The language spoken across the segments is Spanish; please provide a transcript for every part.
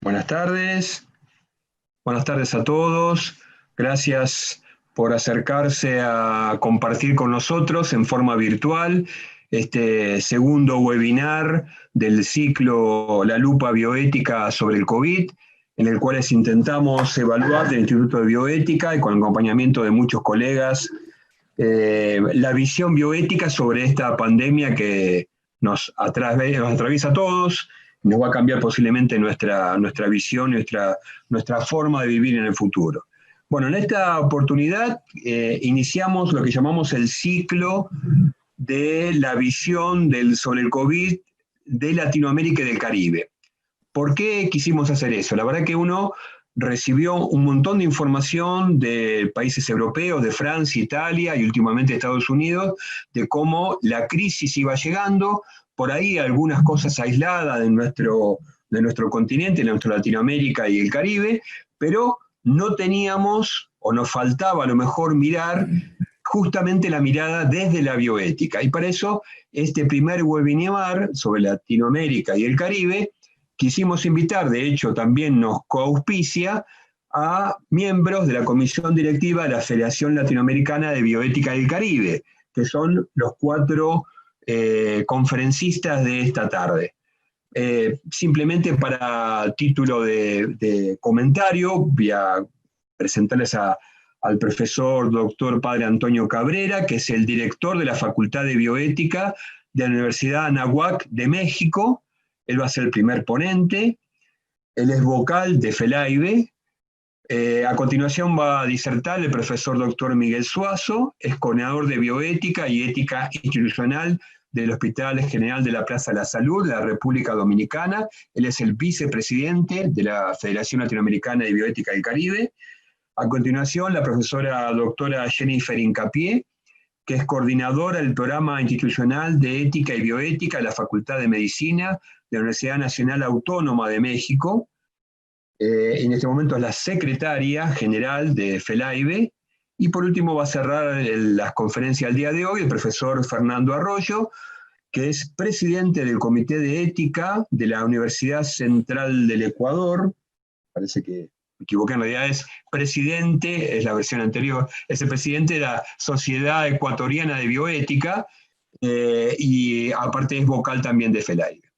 Buenas tardes, buenas tardes a todos. Gracias por acercarse a compartir con nosotros en forma virtual este segundo webinar del ciclo La Lupa Bioética sobre el COVID, en el cual intentamos evaluar del Instituto de Bioética y con acompañamiento de muchos colegas la visión bioética sobre esta pandemia que nos atraviesa a todos, nos va a cambiar posiblemente nuestra visión, nuestra forma de vivir en el futuro. Bueno, en esta oportunidad iniciamos lo que llamamos el ciclo de la visión sobre el COVID de Latinoamérica y del Caribe. ¿Por qué quisimos hacer eso? La verdad que uno recibió un montón de información de países europeos, de Francia, Italia y últimamente Estados Unidos, de cómo la crisis iba llegando, por ahí algunas cosas aisladas de nuestro continente, de nuestra Latinoamérica y el Caribe, pero no teníamos o nos faltaba a lo mejor mirar justamente la mirada desde la bioética. Y para eso este primer webinar sobre Latinoamérica y el Caribe quisimos invitar, de hecho también nos coauspicia, a miembros de la comisión directiva de la Federación Latinoamericana de Bioética del Caribe, que son los cuatro conferencistas de esta tarde. Simplemente para título de comentario, voy a presentarles al profesor doctor Padre Antonio Cabrera, que es el director de la Facultad de Bioética de la Universidad Anáhuac de México. Él va a ser el primer ponente. Él es vocal de FELAIBE. A continuación va a disertar el profesor doctor Miguel Suazo, es coordinador de bioética y ética institucional del Hospital General de la Plaza de la Salud de la República Dominicana. Él es el vicepresidente de la Federación Latinoamericana de Bioética del Caribe. A continuación, la profesora doctora Jennifer Incapié, que es coordinadora del programa institucional de ética y bioética de la Facultad de Medicina de la Universidad Nacional Autónoma de México. En este momento es la secretaria general de FELAIBE. Y por último va a cerrar las conferencias del día de hoy el profesor Fernando Arroyo, que es presidente del Comité de Ética de la Universidad Central del Ecuador. Parece que me equivoqué, en realidad es presidente, es la versión anterior, es el presidente de la Sociedad Ecuatoriana de Bioética y aparte es vocal también de FELAIBE.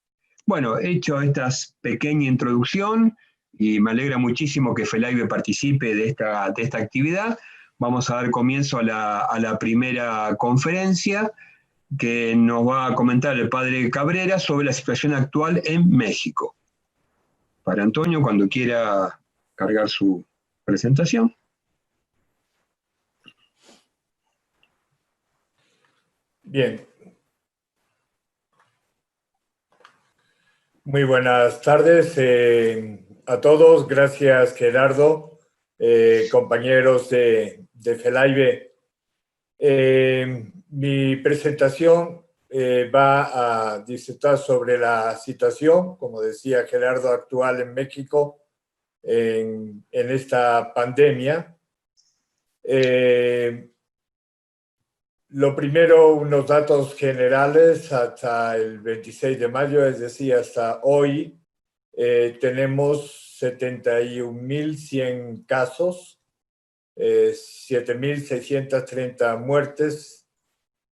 Bueno, hecho esta pequeña introducción, y me alegra muchísimo que FELAIBE participe de esta actividad, vamos a dar comienzo a la primera conferencia que nos va a comentar el padre Cabrera sobre la situación actual en México. Padre Antonio, cuando quiera cargar su presentación. Bien. Muy buenas tardes a todos. Gracias, Gerardo, compañeros de FELAIBE. Mi presentación va a disertar sobre la situación, como decía Gerardo, actual en México en esta pandemia. Lo primero, unos datos generales hasta el 26 de mayo, es decir, hasta hoy, tenemos 71.100 casos, 7.630 muertes,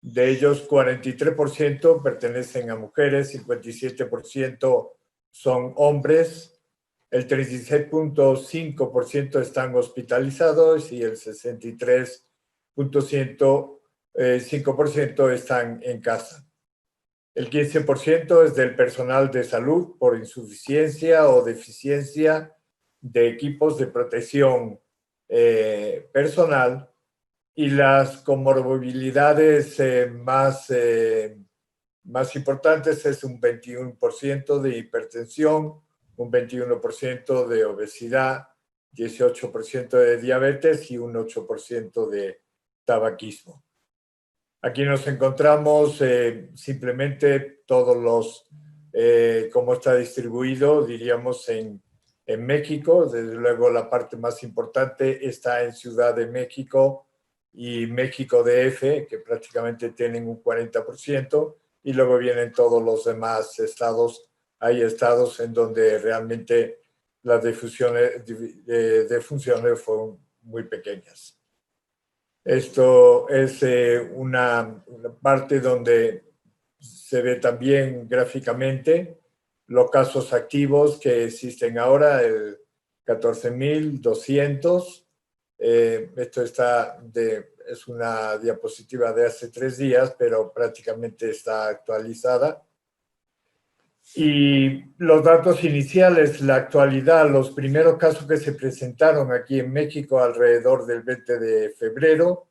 de ellos 43% pertenecen a mujeres, 57% son hombres, el 36.5% están hospitalizados y el 63.5% están en casa. El 15% es del personal de salud por insuficiencia o deficiencia de equipos de protección personal, y las comorbilidades más importantes es un 21% de hipertensión, un 21% de obesidad, 18% de diabetes y un 8% de tabaquismo. Aquí nos encontramos simplemente todos los, cómo está distribuido, diríamos, en México. Desde luego la parte más importante está en Ciudad de México y México DF, que prácticamente tienen un 40%, y luego vienen todos los demás estados. Hay estados en donde realmente las defunciones fueron muy pequeñas. Esto es una parte donde se ve también gráficamente los casos activos que existen ahora, el 14.200. Esto es una diapositiva de hace 3 días, pero prácticamente está actualizada. Y los datos iniciales, la actualidad, los primeros casos que se presentaron aquí en México alrededor del 20 de febrero,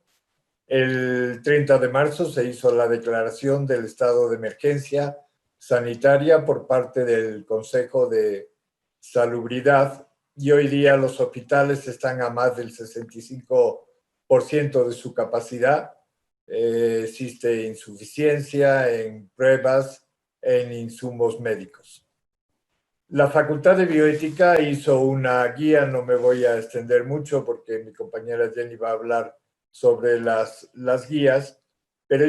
el 30 de marzo se hizo la declaración del estado de emergencia sanitaria por parte del Consejo de Salubridad y hoy día los hospitales están a más del 65% de su capacidad. Existe insuficiencia en pruebas, en insumos médicos. La Facultad de Bioética hizo una guía, no me voy a extender mucho porque mi compañera Jenny va a hablar sobre las guías, pero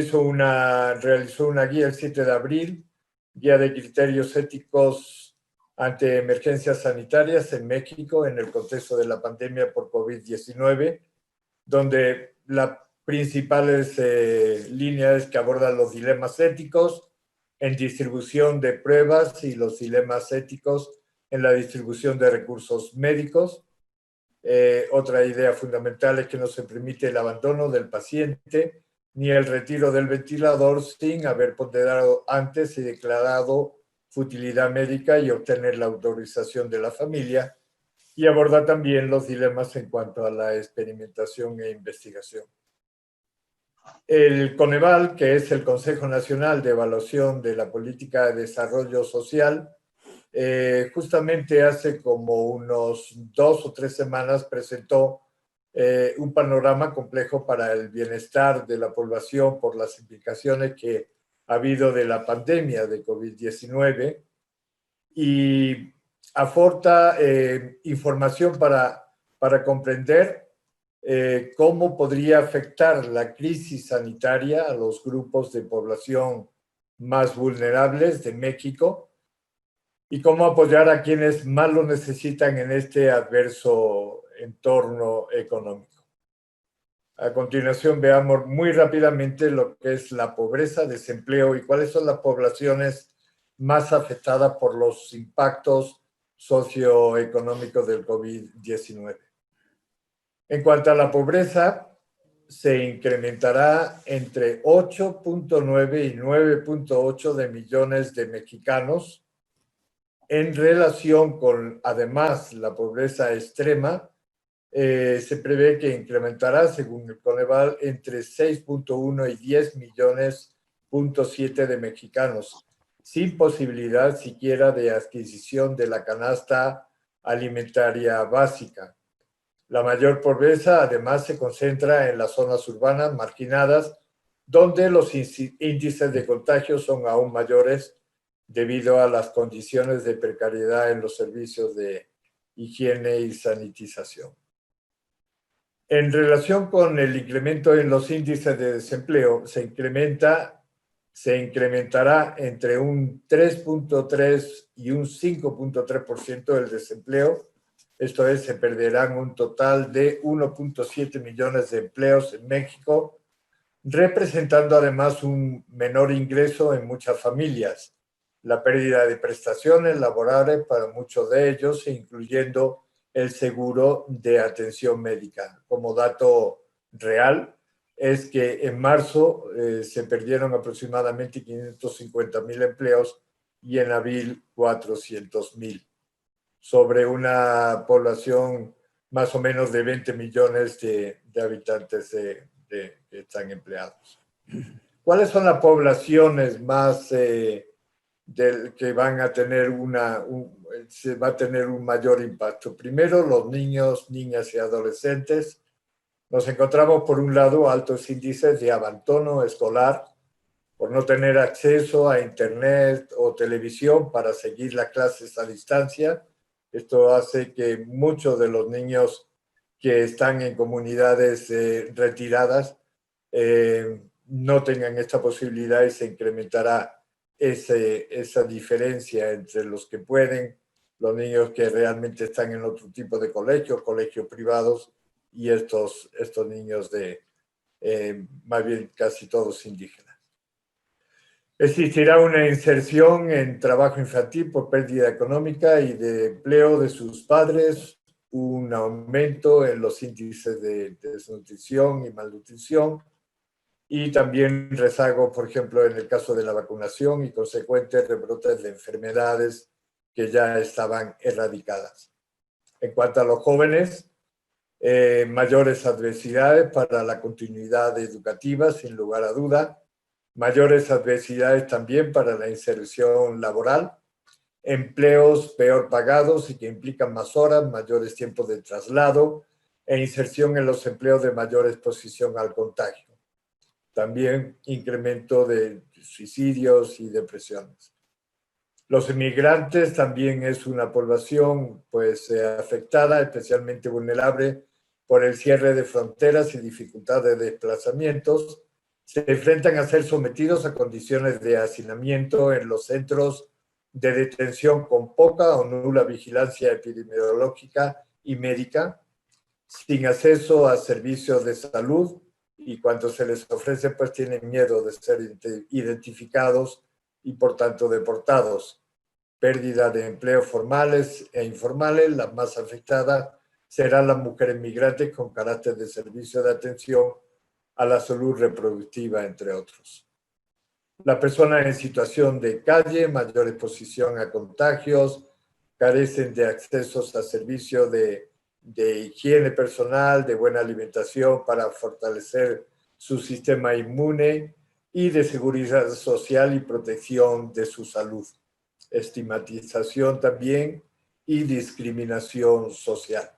realizó una guía el 7 de abril, guía de criterios éticos ante emergencias sanitarias en México en el contexto de la pandemia por COVID-19, donde las principales líneas que abordan los dilemas éticos en distribución de pruebas y los dilemas éticos en la distribución de recursos médicos. Otra idea fundamental es que no se permite el abandono del paciente ni el retiro del ventilador sin haber ponderado antes y declarado futilidad médica y obtener la autorización de la familia, y aborda también los dilemas en cuanto a la experimentación e investigación. El Coneval, que es el Consejo Nacional de Evaluación de la Política de Desarrollo Social, justamente hace como unos 2 o 3 semanas presentó un panorama complejo para el bienestar de la población por las implicaciones que ha habido de la pandemia de COVID-19 y aporta información para comprender cómo podría afectar la crisis sanitaria a los grupos de población más vulnerables de México y cómo apoyar a quienes más lo necesitan en este adverso entorno económico. A continuación veamos muy rápidamente lo que es la pobreza, desempleo y cuáles son las poblaciones más afectadas por los impactos socioeconómicos del COVID-19. En cuanto a la pobreza, se incrementará entre 8.9 y 9.8 de millones de mexicanos en relación con, además, la pobreza extrema. Se prevé que incrementará, según el Coneval, entre 6.1 y 10 millones.7 de mexicanos, sin posibilidad siquiera de adquisición de la canasta alimentaria básica. La mayor pobreza, además, se concentra en las zonas urbanas marginadas, donde los índices de contagio son aún mayores debido a las condiciones de precariedad en los servicios de higiene y sanitización. En relación con el incremento en los índices de desempleo, se incrementará entre un 3.3 y un 5.3% del desempleo. Esto es, se perderán un total de 1.7 millones de empleos en México, representando además un menor ingreso en muchas familias, la pérdida de prestaciones laborales para muchos de ellos, incluyendo el seguro de atención médica. Como dato real, es que en marzo se perdieron aproximadamente 550,000 empleos y en abril 400,000, sobre una población más o menos de 20 millones de habitantes que están empleados. ¿Cuáles son las poblaciones más que van a tener se va a tener un mayor impacto? Primero, los niños, niñas y adolescentes. Nos encontramos, por un lado, altos índices de abandono escolar por no tener acceso a internet o televisión para seguir las clases a distancia. Esto hace que muchos de los niños que están en comunidades retiradas no tengan esta posibilidad y se incrementará esa diferencia entre los que pueden los niños que realmente están en otro tipo de colegios, colegios privados, y estos niños de más bien casi todos indígenas. Existirá una inserción en trabajo infantil por pérdida económica y de empleo de sus padres, un aumento en los índices de desnutrición y malnutrición, y también rezago, por ejemplo, en el caso de la vacunación y consecuentes rebrotes de enfermedades que ya estaban erradicadas. En cuanto a los jóvenes, mayores adversidades para la continuidad educativa, sin lugar a duda, mayores adversidades también para la inserción laboral, empleos peor pagados y que implican más horas, mayores tiempos de traslado e inserción en los empleos de mayor exposición al contagio. También incremento de suicidios y depresiones. Los inmigrantes también es una población pues, afectada, especialmente vulnerable por el cierre de fronteras y dificultades de desplazamientos. Se enfrentan a ser sometidos a condiciones de hacinamiento en los centros de detención con poca o nula vigilancia epidemiológica y médica, sin acceso a servicios de salud, y cuando se les ofrece, pues tienen miedo de ser identificados y por tanto deportados. Pérdida de empleos formales e informales, las más afectadas serán las mujeres migrantes con carácter de servicio de atención a la salud reproductiva, entre otros. Las personas en situación de calle, mayor exposición a contagios, carecen de accesos a servicios de higiene personal, de buena alimentación para fortalecer su sistema inmune y de seguridad social y protección de su salud. Estigmatización también y discriminación social.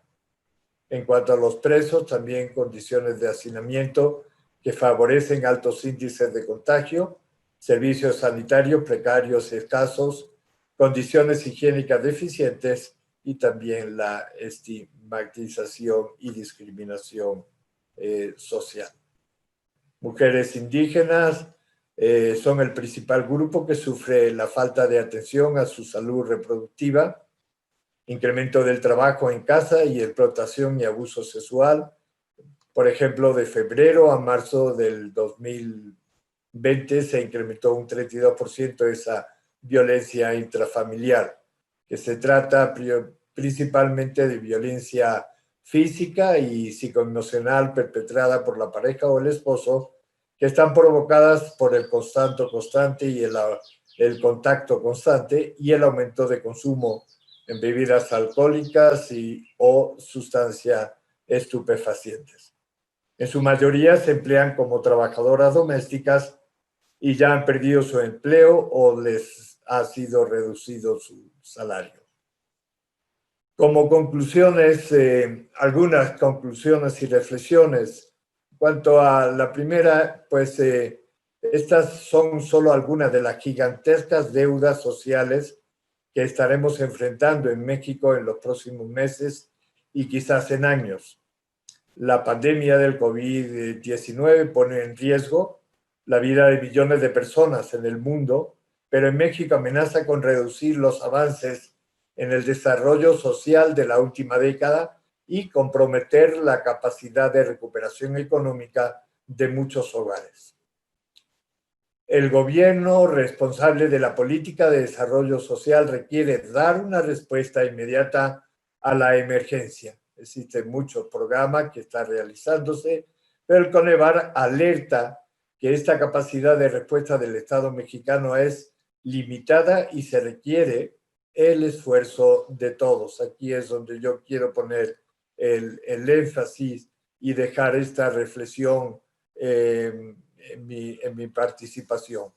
En cuanto a los presos, también condiciones de hacinamiento que favorecen altos índices de contagio, servicios sanitarios precarios y escasos, condiciones higiénicas deficientes y también la estigmatización y discriminación social. Mujeres indígenas son el principal grupo que sufre la falta de atención a su salud reproductiva, incremento del trabajo en casa y explotación y abuso sexual. Por ejemplo, de febrero a marzo del 2020 se incrementó un 32% esa violencia intrafamiliar, que se trata principalmente de violencia física y psicoemocional perpetrada por la pareja o el esposo, que están provocadas por el constante y el contacto constante y el aumento de consumo en bebidas alcohólicas o sustancias estupefacientes. En su mayoría se emplean como trabajadoras domésticas y ya han perdido su empleo o les ha sido reducido su salario. Como conclusiones, algunas conclusiones y reflexiones. En cuanto a la primera, pues estas son solo algunas de las gigantescas deudas sociales que estaremos enfrentando en México en los próximos meses y quizás en años. La pandemia del COVID-19 pone en riesgo la vida de millones de personas en el mundo, pero en México amenaza con reducir los avances en el desarrollo social de la última década y comprometer la capacidad de recuperación económica de muchos hogares. El gobierno responsable de la política de desarrollo social requiere dar una respuesta inmediata a la emergencia. Existen muchos programas que están realizándose, pero el Coneval alerta que esta capacidad de respuesta del Estado mexicano es limitada y se requiere el esfuerzo de todos. Aquí es donde yo quiero poner el énfasis y dejar esta reflexión en mi participación.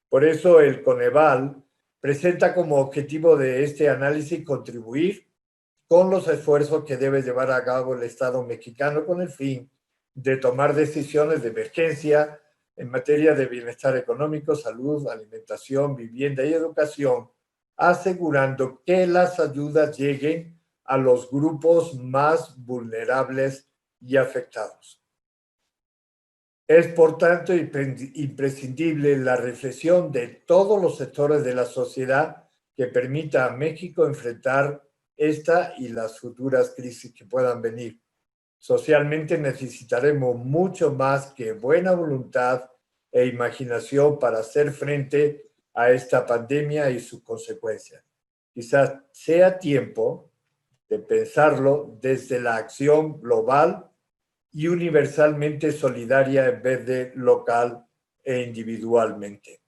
Por eso el Coneval presenta como objetivo de este análisis contribuir con los esfuerzos que debe llevar a cabo el Estado mexicano con el fin de tomar decisiones de emergencia en materia de bienestar económico, salud, alimentación, vivienda y educación, asegurando que las ayudas lleguen a los grupos más vulnerables y afectados. Es, por tanto, imprescindible la reflexión de todos los sectores de la sociedad que permita a México enfrentar esta y las futuras crisis que puedan venir. Socialmente necesitaremos mucho más que buena voluntad e imaginación para hacer frente a esta pandemia y sus consecuencias. Quizás sea tiempo de pensarlo desde la acción global y universalmente solidaria en vez de local e individualmente.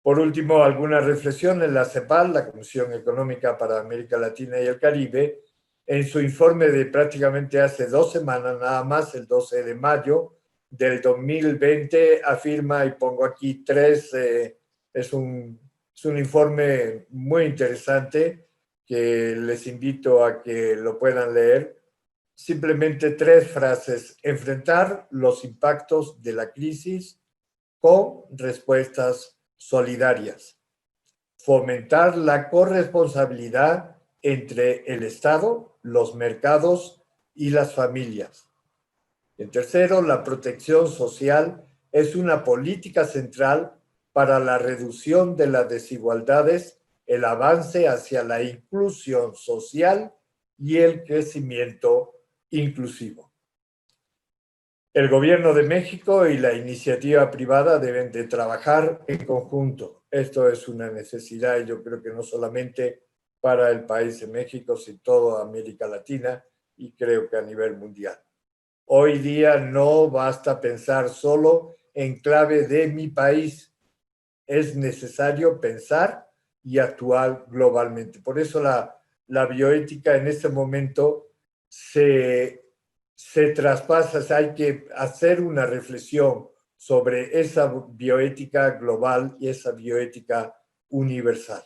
Por último, algunas reflexiones. La CEPAL, la Comisión Económica para América Latina y el Caribe, en su informe de prácticamente hace 2 semanas, nada más, el 12 de mayo del 2020, afirma, y pongo aquí 3, es un informe muy interesante que les invito a que lo puedan leer. Simplemente 3 frases: enfrentar los impactos de la crisis con respuestas solidarias, fomentar la corresponsabilidad entre el Estado, los mercados y las familias. En tercero, la protección social es una política central para la reducción de las desigualdades, el avance hacia la inclusión social y el crecimiento inclusivo. El Gobierno de México y la iniciativa privada deben de trabajar en conjunto. Esto es una necesidad, y yo creo que no solamente para el país de México, sino toda América Latina, y creo que a nivel mundial. Hoy día no basta pensar solo en clave de mi país. Es necesario pensar y actuar globalmente. Por eso la bioética en este momento se traspasa. Hay que hacer una reflexión sobre esa bioética global y esa bioética universal.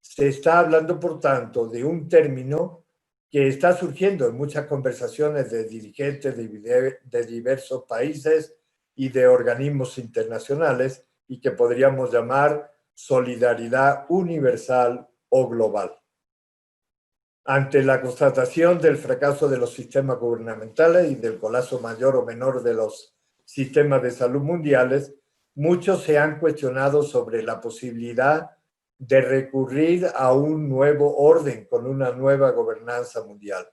Se está hablando, por tanto, de un término que está surgiendo en muchas conversaciones de dirigentes de diversos países y de organismos internacionales, y que podríamos llamar solidaridad universal o global. Ante la constatación del fracaso de los sistemas gubernamentales y del colapso mayor o menor de los sistemas de salud mundiales, muchos se han cuestionado sobre la posibilidad de recurrir a un nuevo orden con una nueva gobernanza mundial.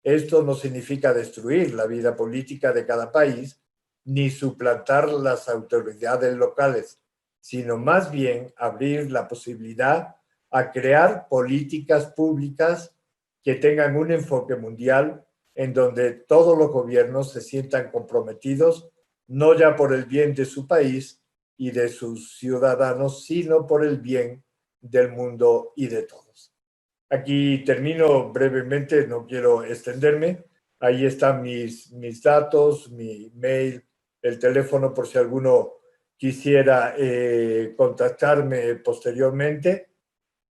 Esto no significa destruir la vida política de cada país ni suplantar las autoridades locales, sino más bien abrir la posibilidad a crear políticas públicas que tengan un enfoque mundial en donde todos los gobiernos se sientan comprometidos, no ya por el bien de su país y de sus ciudadanos, sino por el bien del mundo y de todos. Aquí termino brevemente, no quiero extenderme. Ahí están mis datos, mi mail, el teléfono, por si alguno quisiera contactarme posteriormente.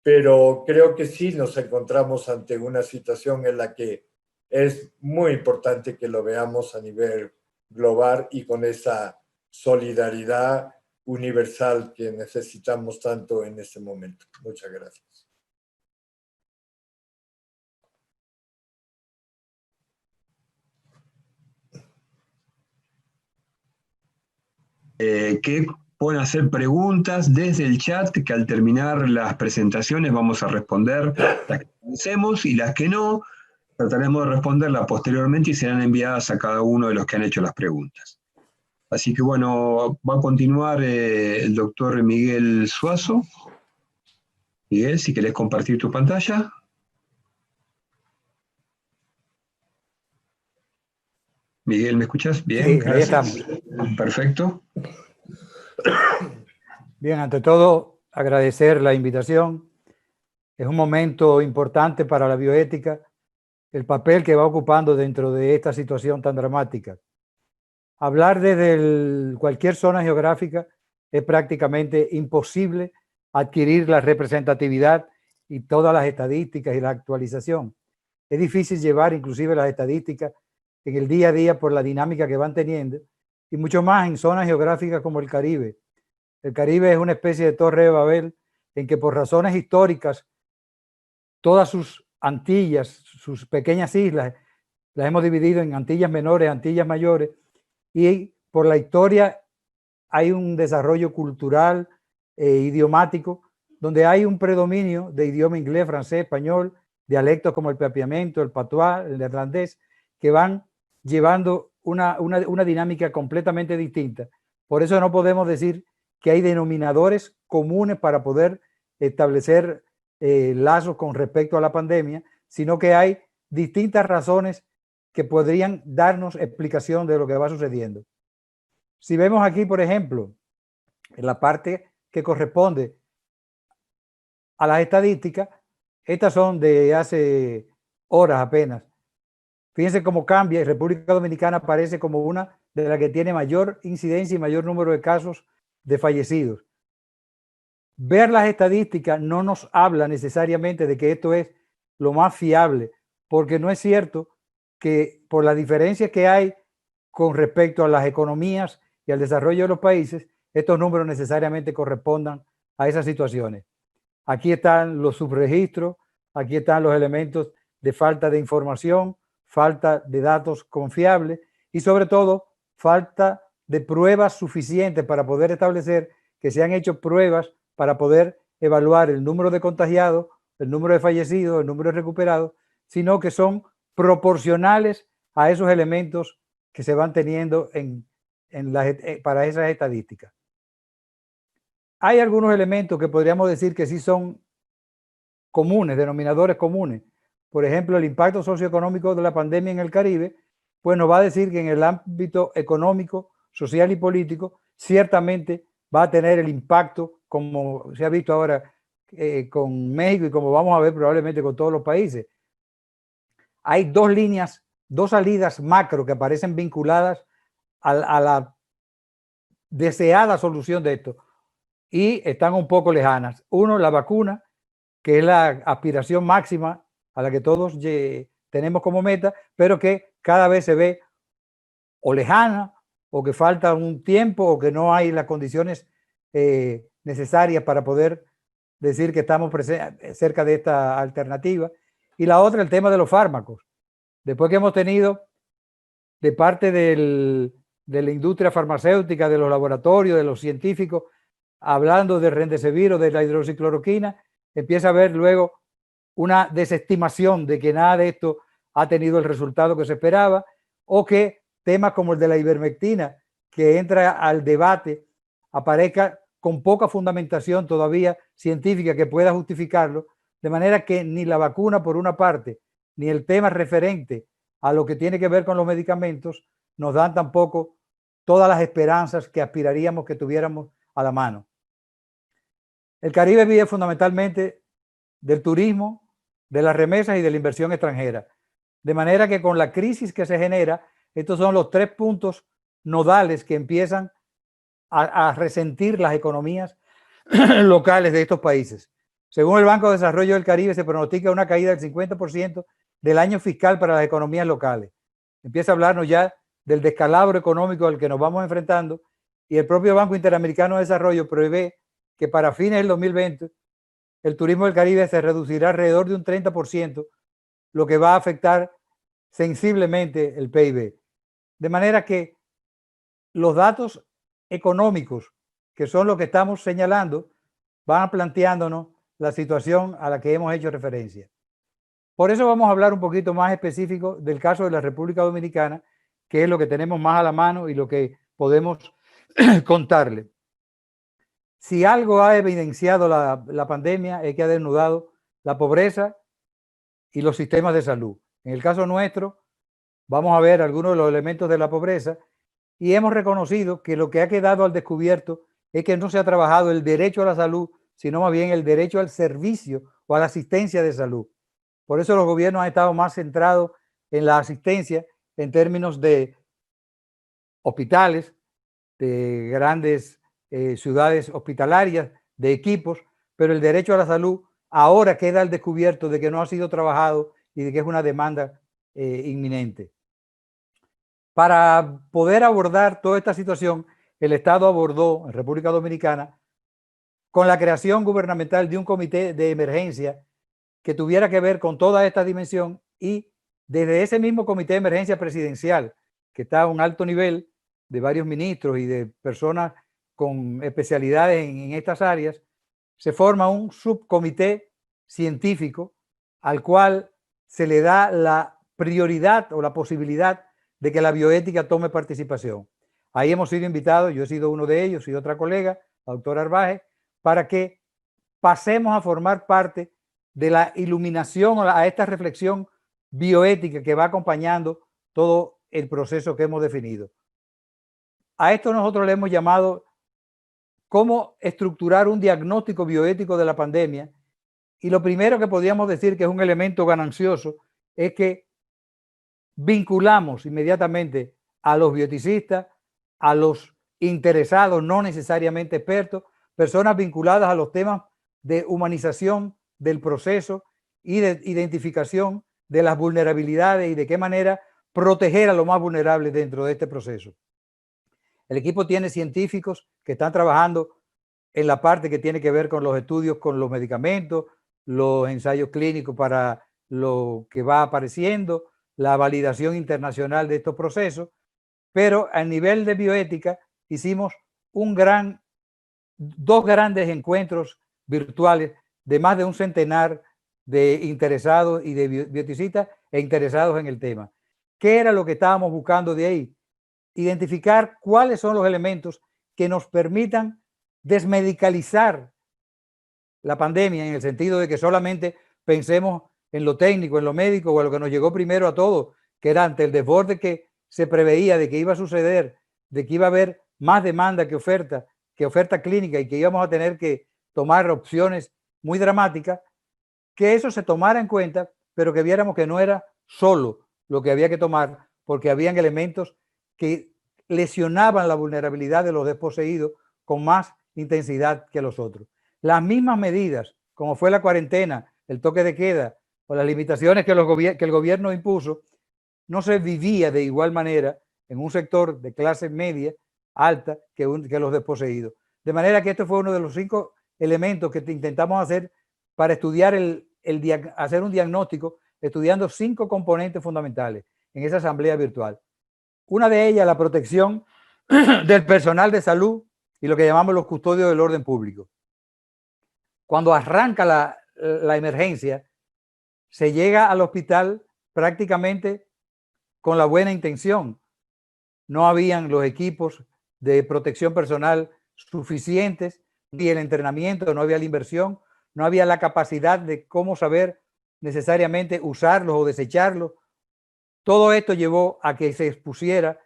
Pero creo que sí nos encontramos ante una situación en la que es muy importante que lo veamos a nivel global y con esa solidaridad universal que necesitamos tanto en este momento. Muchas gracias. Que pueden hacer preguntas desde el chat, que al terminar las presentaciones vamos a responder las que conocemos, y las que no, trataremos de responderlas posteriormente y serán enviadas a cada uno de los que han hecho las preguntas. Así que bueno, va a continuar el doctor Miguel Suazo. Miguel, si querés compartir tu pantalla. Miguel, ¿me escuchás? Bien, sí, gracias. Ahí estamos. Perfecto. Bien, ante todo, agradecer la invitación. Es un momento importante para la bioética, el papel que va ocupando dentro de esta situación tan dramática. Hablar desde cualquier zona geográfica es prácticamente imposible adquirir la representatividad y todas las estadísticas y la actualización. Es difícil llevar inclusive las estadísticas en el día a día por la dinámica que van teniendo, y mucho más en zonas geográficas como el Caribe. El Caribe es una especie de torre de Babel en que por razones históricas todas sus Antillas, sus pequeñas islas, las hemos dividido en Antillas menores, Antillas mayores, y por la historia hay un desarrollo cultural e idiomático donde hay un predominio de idioma inglés, francés, español, dialectos como el papiamento, el patuá, el neerlandés, que van llevando una dinámica completamente distinta. Por eso no podemos decir que hay denominadores comunes para poder establecer lazos con respecto a la pandemia, sino que hay distintas razones que podrían darnos explicación de lo que va sucediendo. Si vemos aquí, por ejemplo, en la parte que corresponde a las estadísticas, estas son de hace horas apenas. Fíjense cómo cambia y República Dominicana aparece como una de las que tiene mayor incidencia y mayor número de casos de fallecidos. Ver las estadísticas no nos habla necesariamente de que esto es lo más fiable, porque no es cierto que por la diferencia que hay con respecto a las economías y al desarrollo de los países, estos números necesariamente correspondan a esas situaciones. Aquí están los subregistros, aquí están los elementos de falta de información, falta de datos confiables y sobre todo falta de pruebas suficientes para poder establecer que se han hecho pruebas para poder evaluar el número de contagiados, el número de fallecidos, el número de recuperados, sino que son proporcionales a esos elementos que se van teniendo para esas estadísticas. Hay algunos elementos que podríamos decir que sí son comunes, denominadores comunes. Por ejemplo, el impacto socioeconómico de la pandemia en el Caribe, pues nos va a decir que en el ámbito económico, social y político, ciertamente va a tener el impacto, como se ha visto ahora con México y como vamos a ver probablemente con todos los países. Hay dos líneas, dos salidas macro que aparecen vinculadas a la deseada solución de esto y están un poco lejanas. Uno, la vacuna, que es la aspiración máxima a la que todos tenemos como meta, pero que cada vez se ve o lejana, o que falta un tiempo, o que no hay las condiciones necesarias para poder decir que estamos cerca de esta alternativa. Y la otra, el tema de los fármacos. Después que hemos tenido de parte de la industria farmacéutica, de los laboratorios, de los científicos, hablando de Remdesivir o de la hidroxicloroquina, empieza a haber luego una desestimación de que nada de esto ha tenido el resultado que se esperaba, o que temas como el de la ivermectina, que entra al debate, aparezca con poca fundamentación todavía científica que pueda justificarlo, de manera que ni la vacuna por una parte, ni el tema referente a lo que tiene que ver con los medicamentos, nos dan tampoco todas las esperanzas que aspiraríamos que tuviéramos a la mano. El Caribe vive fundamentalmente del turismo, de las remesas y de la inversión extranjera. De manera que con la crisis que se genera, estos son los tres puntos nodales que empiezan a resentir las economías locales de estos países. Según el Banco de Desarrollo del Caribe, se pronostica una caída del 50% del año fiscal para las economías locales. Empieza a hablarnos ya del descalabro económico al que nos vamos enfrentando, y el propio Banco Interamericano de Desarrollo prevé que para fines del 2020 el turismo del Caribe se reducirá alrededor de un 30%, lo que va a afectar sensiblemente el PIB. De manera que los datos económicos, que son los que estamos señalando, van planteándonos la situación a la que hemos hecho referencia. Por eso vamos a hablar un poquito más específico del caso de la República Dominicana, que es lo que tenemos más a la mano y lo que podemos contarle. Si algo ha evidenciado la pandemia es que ha desnudado la pobreza y los sistemas de salud. En el caso nuestro, vamos a ver algunos de los elementos de la pobreza y hemos reconocido que lo que ha quedado al descubierto es que no se ha trabajado el derecho a la salud, sino más bien el derecho al servicio o a la asistencia de salud. Por eso los gobiernos han estado más centrados en la asistencia en términos de hospitales, de grandes ciudades hospitalarias, de equipos, pero el derecho a la salud ahora queda al descubierto de que no ha sido trabajado y de que es una demanda inminente. Para poder abordar toda esta situación, el Estado abordó en República Dominicana con la creación gubernamental de un comité de emergencia que tuviera que ver con toda esta dimensión, y desde ese mismo comité de emergencia presidencial, que está a un alto nivel de varios ministros y de personas con especialidades en estas áreas, se forma un subcomité científico al cual se le da la prioridad o la posibilidad de que la bioética tome participación. Ahí hemos sido invitados, yo he sido uno de ellos y otra colega, la doctora Arbaje, para que pasemos a formar parte de la iluminación a esta reflexión bioética que va acompañando todo el proceso que hemos definido. A esto nosotros le hemos llamado cómo estructurar un diagnóstico bioético de la pandemia, y lo primero que podríamos decir que es un elemento ganancioso es que vinculamos inmediatamente a los bioeticistas, a los interesados, no necesariamente expertos, personas vinculadas a los temas de humanización del proceso y de identificación de las vulnerabilidades y de qué manera proteger a los más vulnerables dentro de este proceso. El equipo tiene científicos que están trabajando en la parte que tiene que ver con los estudios con los medicamentos, los ensayos clínicos para lo que va apareciendo, la validación internacional de estos procesos, pero a nivel de bioética hicimos dos grandes encuentros virtuales de más de un centenar de interesados y de bioeticistas e interesados en el tema. ¿Qué era lo que estábamos buscando de ahí? Identificar cuáles son los elementos que nos permitan desmedicalizar la pandemia, en el sentido de que solamente pensemos en lo técnico, en lo médico o en lo que nos llegó primero a todos, que era ante el desborde que se preveía de que iba a suceder, de que iba a haber más demanda que oferta clínica y que íbamos a tener que tomar opciones muy dramáticas, que eso se tomara en cuenta, pero que viéramos que no era solo lo que había que tomar, porque habían elementos que lesionaban la vulnerabilidad de los desposeídos con más intensidad que los otros. Las mismas medidas, como fue la cuarentena, el toque de queda o las limitaciones que el gobierno impuso, no se vivía de igual manera en un sector de clase media alta que los desposeídos. De manera que este fue uno de los 5 elementos que intentamos hacer para estudiar hacer un diagnóstico, estudiando 5 componentes fundamentales en esa asamblea virtual. Una de ellas, la protección del personal de salud y lo que llamamos los custodios del orden público. Cuando arranca la emergencia, se llega al hospital prácticamente con la buena intención. No habían los equipos de protección personal suficientes, ni el entrenamiento, no había la inversión, no había la capacidad de cómo saber necesariamente usarlos o desecharlos. Todo esto llevó a que se expusiera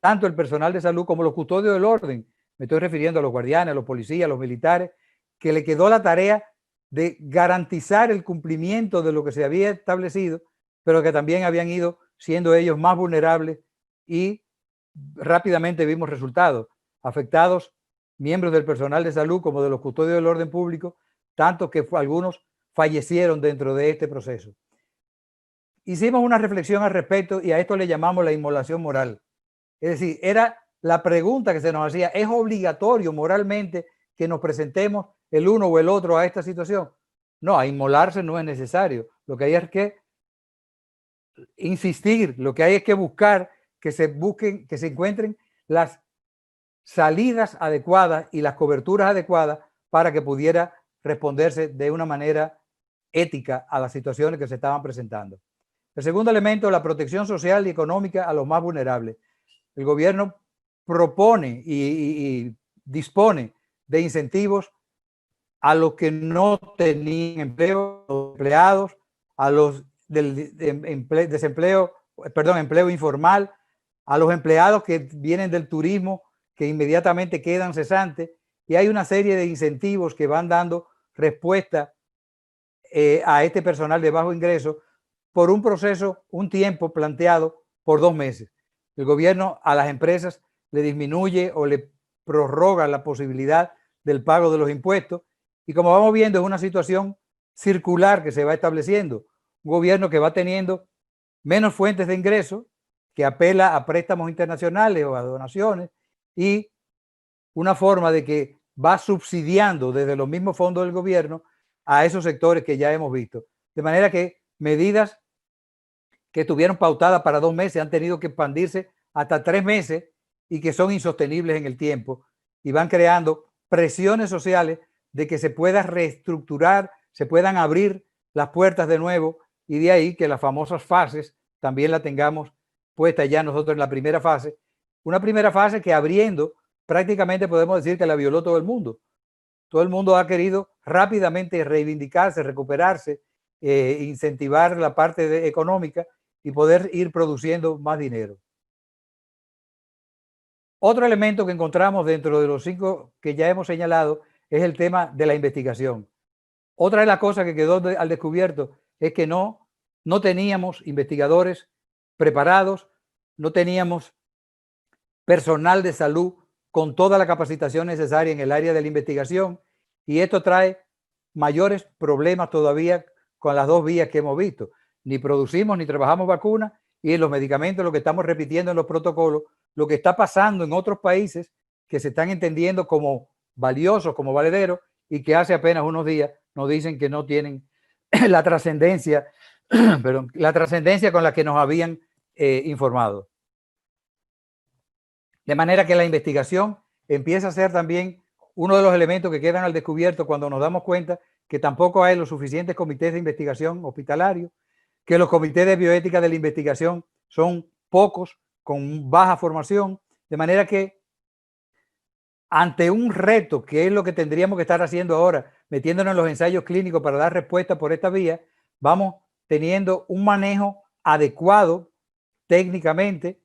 tanto el personal de salud como los custodios del orden. Me estoy refiriendo a los guardianes, a los policías, a los militares, que le quedó la tarea de garantizar el cumplimiento de lo que se había establecido, pero que también habían ido siendo ellos más vulnerables y rápidamente vimos resultados. Afectados miembros del personal de salud como de los custodios del orden público, tanto que algunos fallecieron dentro de este proceso. Hicimos una reflexión al respecto y a esto le llamamos la inmolación moral. Es decir, era la pregunta que se nos hacía: ¿es obligatorio moralmente que nos presentemos el uno o el otro a esta situación? No, a inmolarse no es necesario. Lo que hay es que insistir, lo que hay es que buscar que se encuentren las salidas adecuadas y las coberturas adecuadas para que pudiera responderse de una manera ética a las situaciones que se estaban presentando. El segundo elemento, la protección social y económica a los más vulnerables. El gobierno propone y dispone de incentivos a los que no tenían empleo, a los empleados, a los del empleo informal, a los empleados que vienen del turismo, que inmediatamente quedan cesantes, y hay una serie de incentivos que van dando respuesta a este personal de bajo ingreso por un proceso, un tiempo planteado por 2 meses. El gobierno a las empresas le disminuye o le prorroga la posibilidad del pago de los impuestos, y como vamos viendo es una situación circular que se va estableciendo, un gobierno que va teniendo menos fuentes de ingreso, que apela a préstamos internacionales o a donaciones, y una forma de que va subsidiando desde los mismos fondos del gobierno a esos sectores que ya hemos visto. De manera que medidas que estuvieron pautadas para 2 meses han tenido que expandirse hasta 3 meses y que son insostenibles en el tiempo y van creando presiones sociales de que se pueda reestructurar, se puedan abrir las puertas de nuevo, y de ahí que las famosas fases también la tengamos puesta ya nosotros en la primera fase. Una primera fase que abriendo prácticamente podemos decir que la violó todo el mundo. Todo el mundo ha querido rápidamente reivindicarse, recuperarse, incentivar la parte económica y poder ir produciendo más dinero. Otro elemento que encontramos dentro de los 5 que ya hemos señalado es el tema de la investigación. Otra de las cosas que quedó al descubierto es que no teníamos investigadores preparados, no teníamos personal de salud con toda la capacitación necesaria en el área de la investigación, y esto trae mayores problemas todavía con las dos vías que hemos visto. Ni producimos ni trabajamos vacunas, y en los medicamentos lo que estamos repitiendo en los protocolos, lo que está pasando en otros países que se están entendiendo como valiosos, como valederos, y que hace apenas unos días nos dicen que no tienen la trascendencia, perdón, la trascendencia con la que nos habían informado. De manera que la investigación empieza a ser también uno de los elementos que quedan al descubierto cuando nos damos cuenta que tampoco hay los suficientes comités de investigación hospitalarios, que los comités de bioética de la investigación son pocos, con baja formación, de manera que ante un reto, que es lo que tendríamos que estar haciendo ahora, metiéndonos en los ensayos clínicos para dar respuesta por esta vía, vamos teniendo un manejo adecuado técnicamente,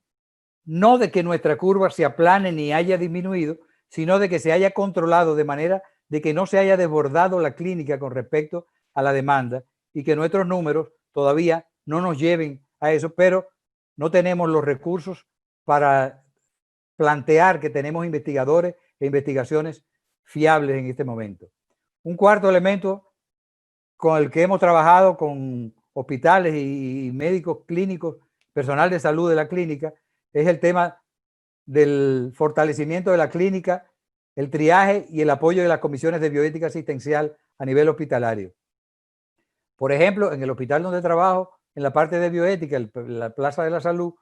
no de que nuestra curva se aplane ni haya disminuido, sino de que se haya controlado de manera de que no se haya desbordado la clínica con respecto a la demanda, y que nuestros números todavía no nos lleven a eso, pero no tenemos los recursos para plantear que tenemos investigadores e investigaciones fiables en este momento. Un cuarto elemento con el que hemos trabajado con hospitales y médicos clínicos, personal de salud de la clínica, es el tema del fortalecimiento de la clínica, el triaje y el apoyo de las comisiones de bioética asistencial a nivel hospitalario. Por ejemplo, en el hospital donde trabajo, en la parte de bioética, la Plaza de la Salud,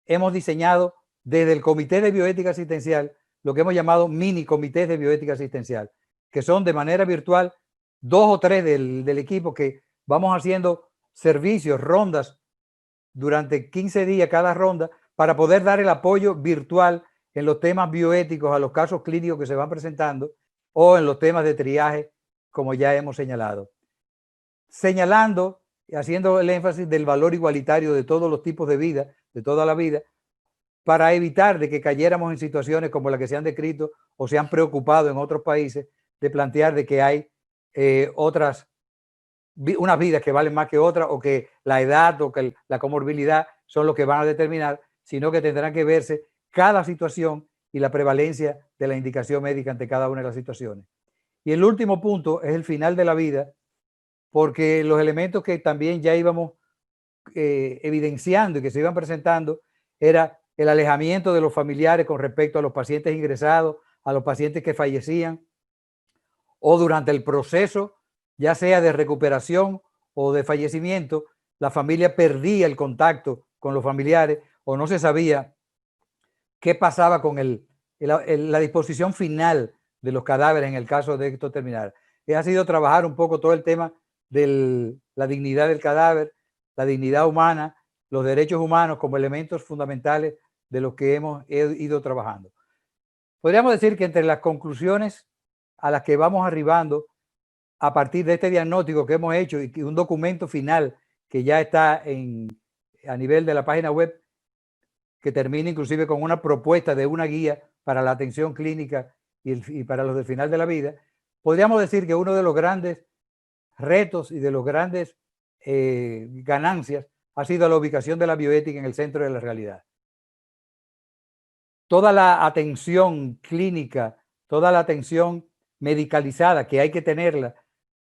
hemos diseñado desde el Comité de Bioética Asistencial lo que hemos llamado mini comités de bioética asistencial, que son de manera virtual 2 o 3 del equipo, que vamos haciendo servicios, rondas durante 15 días cada ronda, para poder dar el apoyo virtual en los temas bioéticos a los casos clínicos que se van presentando, o en los temas de triaje, como ya hemos señalado. Señalando y haciendo el énfasis del valor igualitario de todos los tipos de vida, de toda la vida, para evitar de que cayéramos en situaciones como las que se han descrito o se han preocupado en otros países, de plantear de que hay unas vidas que valen más que otras, o que la edad o que la comorbilidad son los que van a determinar, sino que tendrán que verse cada situación y la prevalencia de la indicación médica ante cada una de las situaciones. Y el último punto es el final de la vida, porque los elementos que también ya íbamos evidenciando y que se iban presentando era el alejamiento de los familiares con respecto a los pacientes ingresados, a los pacientes que fallecían, o durante el proceso, ya sea de recuperación o de fallecimiento, la familia perdía el contacto con los familiares, o no se sabía qué pasaba con la disposición final de los cadáveres en el caso de que esto terminara. Ha sido trabajar un poco todo el tema de la dignidad del cadáver, la dignidad humana, los derechos humanos como elementos fundamentales de los que hemos ido trabajando. Podríamos decir que entre las conclusiones a las que vamos arribando a partir de este diagnóstico que hemos hecho, y un documento final que ya está a nivel de la página web, que termina inclusive con una propuesta de una guía para la atención clínica y para los del final de la vida, podríamos decir que uno de los grandes retos y de los grandes ganancias ha sido la ubicación de la bioética en el centro de la realidad. Toda la atención clínica, toda la atención medicalizada que hay que tenerla,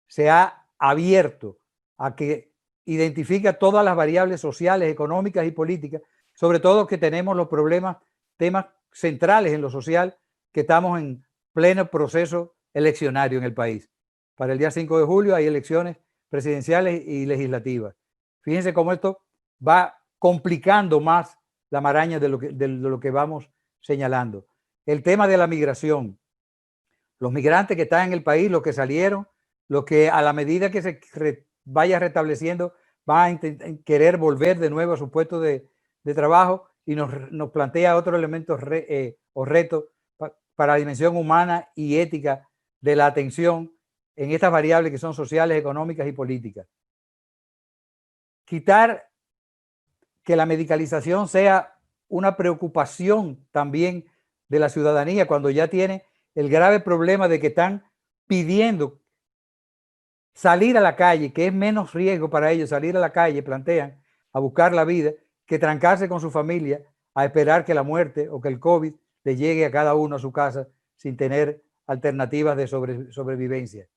se ha abierto a que identifica todas las variables sociales, económicas y políticas, sobre todo que tenemos los temas centrales en lo social, que estamos en pleno proceso eleccionario en el país. Para el día 5 de julio hay elecciones presidenciales y legislativas. Fíjense cómo esto va complicando más la maraña de lo que vamos señalando. El tema de la migración, los migrantes que están en el país, los que salieron, los que a la medida que se vaya restableciendo van a querer volver de nuevo a su puesto de trabajo, y nos plantea otro elemento o reto para la dimensión humana y ética de la atención en estas variables que son sociales, económicas y políticas. Quitar que la medicalización sea una preocupación también de la ciudadanía cuando ya tiene el grave problema de que están pidiendo salir a la calle, que es menos riesgo para ellos salir a la calle, plantean, a buscar la vida, que trancarse con su familia a esperar que la muerte o que el COVID le llegue a cada uno a su casa sin tener alternativas de sobrevivencia.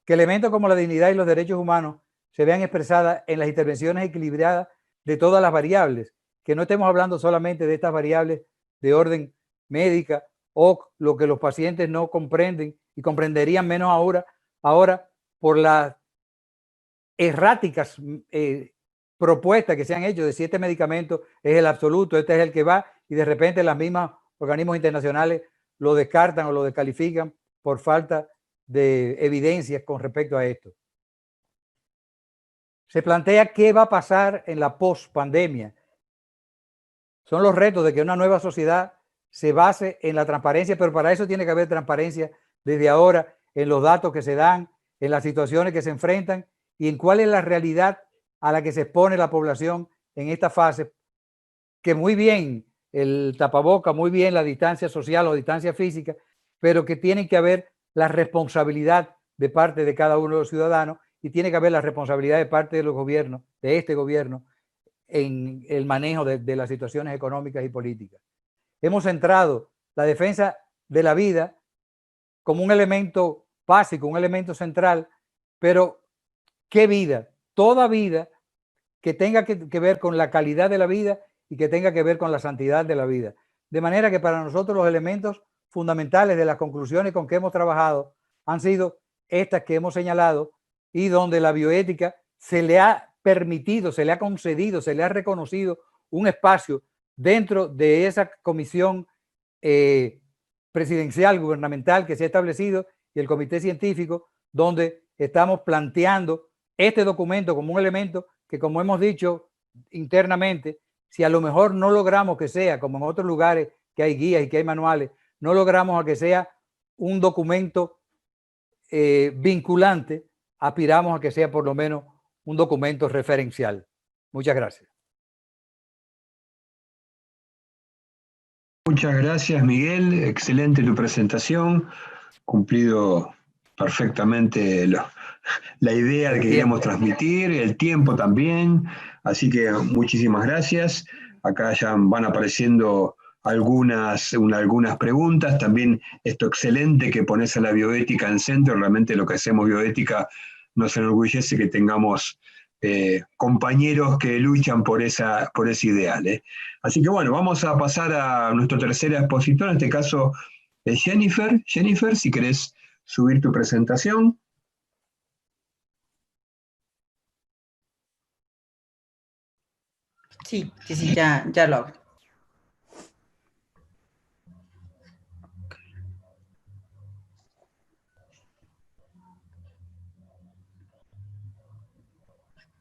Que elementos como la dignidad y los derechos humanos se vean expresadas en las intervenciones equilibradas de todas las variables, que no estemos hablando solamente de estas variables de orden médica o lo que los pacientes no comprenden y comprenderían menos ahora por las erráticas propuestas que se han hecho de si este medicamento es el absoluto, este es el que va, y de repente las mismas organismos internacionales lo descartan o lo descalifican por falta de evidencias con respecto a esto. Se plantea qué va a pasar en la post-pandemia. Son los retos de que una nueva sociedad se base en la transparencia, pero para eso tiene que haber transparencia desde ahora en los datos que se dan, en las situaciones que se enfrentan y en cuál es la realidad a la que se expone la población en esta fase, que muy bien el tapaboca, muy bien la distancia social o distancia física, pero que tiene que haber la responsabilidad de parte de cada uno de los ciudadanos y tiene que haber la responsabilidad de parte de los gobiernos, de este gobierno, en el manejo de las situaciones económicas y políticas. Hemos centrado la defensa de la vida como un elemento básico, un elemento central, pero ¿qué vida? Toda vida que tenga que ver con la calidad de la vida y que tenga que ver con la santidad de la vida. De manera que para nosotros los elementos fundamentales de las conclusiones con que hemos trabajado han sido estas que hemos señalado y donde la bioética se le ha permitido, se le ha concedido, se le ha reconocido un espacio dentro de esa comisión presidencial, gubernamental que se ha establecido y el comité científico, donde estamos planteando este documento como un elemento que, como hemos dicho internamente, si a lo mejor no logramos que sea, como en otros lugares que hay guías y que hay manuales, no logramos a que sea un documento vinculante, aspiramos a que sea por lo menos un documento referencial. Muchas gracias. Muchas gracias, Miguel. Excelente tu presentación. Cumplido perfectamente la idea que queríamos transmitir, el tiempo también. Así que muchísimas gracias. Acá ya van apareciendo algunas preguntas. También esto excelente que pones a la bioética en centro. Realmente lo que hacemos bioética nos enorgullece que tengamos compañeros que luchan por ese ideal. Así que bueno, vamos a pasar a nuestro tercer expositor, en este caso Jennifer. Jennifer, si querés subir tu presentación. Sí, ya lo hago.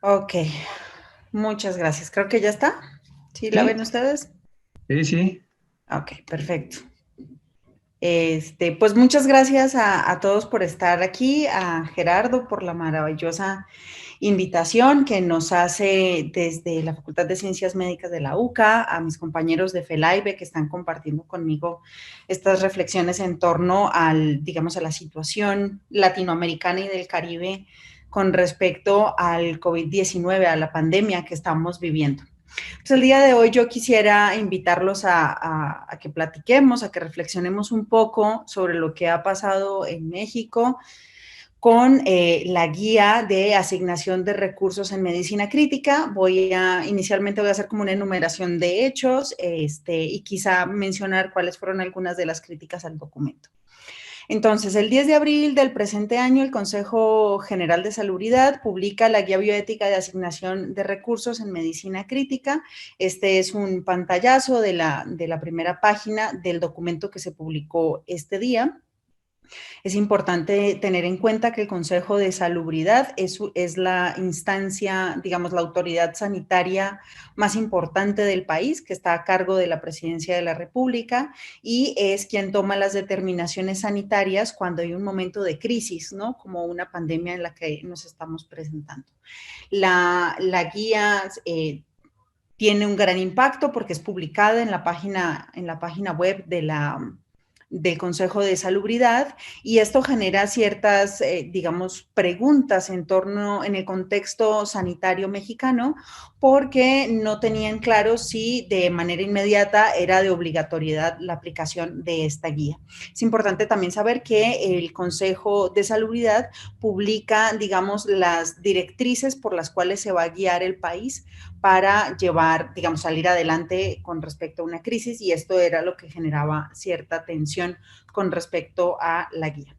Ok, muchas gracias. Creo que ya está. ¿Sí la ven ustedes? Sí, sí. Ok, perfecto. Pues muchas gracias a todos por estar aquí, a Gerardo por la maravillosa invitación que nos hace desde la Facultad de Ciencias Médicas de la UCA, a mis compañeros de FELAIBE que están compartiendo conmigo estas reflexiones en torno a la situación latinoamericana y del Caribe con respecto al COVID-19, a la pandemia que estamos viviendo. Pues el día de hoy yo quisiera invitarlos a que platiquemos, a que reflexionemos un poco sobre lo que ha pasado en México con la guía de asignación de recursos en medicina crítica. Inicialmente voy a hacer como una enumeración de hechos y quizá mencionar cuáles fueron algunas de las críticas al documento. Entonces, el 10 de abril del presente año, el Consejo General de Salubridad publica la Guía Bioética de Asignación de Recursos en Medicina Crítica. Este es un pantallazo de la primera página del documento que se publicó este día. Es importante tener en cuenta que el Consejo de Salubridad es la instancia, digamos, la autoridad sanitaria más importante del país, que está a cargo de la Presidencia de la República y es quien toma las determinaciones sanitarias cuando hay un momento de crisis, ¿no? Como una pandemia en la que nos estamos presentando. La guía tiene un gran impacto porque es publicada en la página web del Consejo de Salubridad y esto genera ciertas, digamos, preguntas en el contexto sanitario mexicano porque no tenían claro si de manera inmediata era de obligatoriedad la aplicación de esta guía. Es importante también saber que el Consejo de Salubridad publica, digamos, las directrices por las cuales se va a guiar el país para llevar, digamos, salir adelante con respecto a una crisis y esto era lo que generaba cierta tensión con respecto a la guía.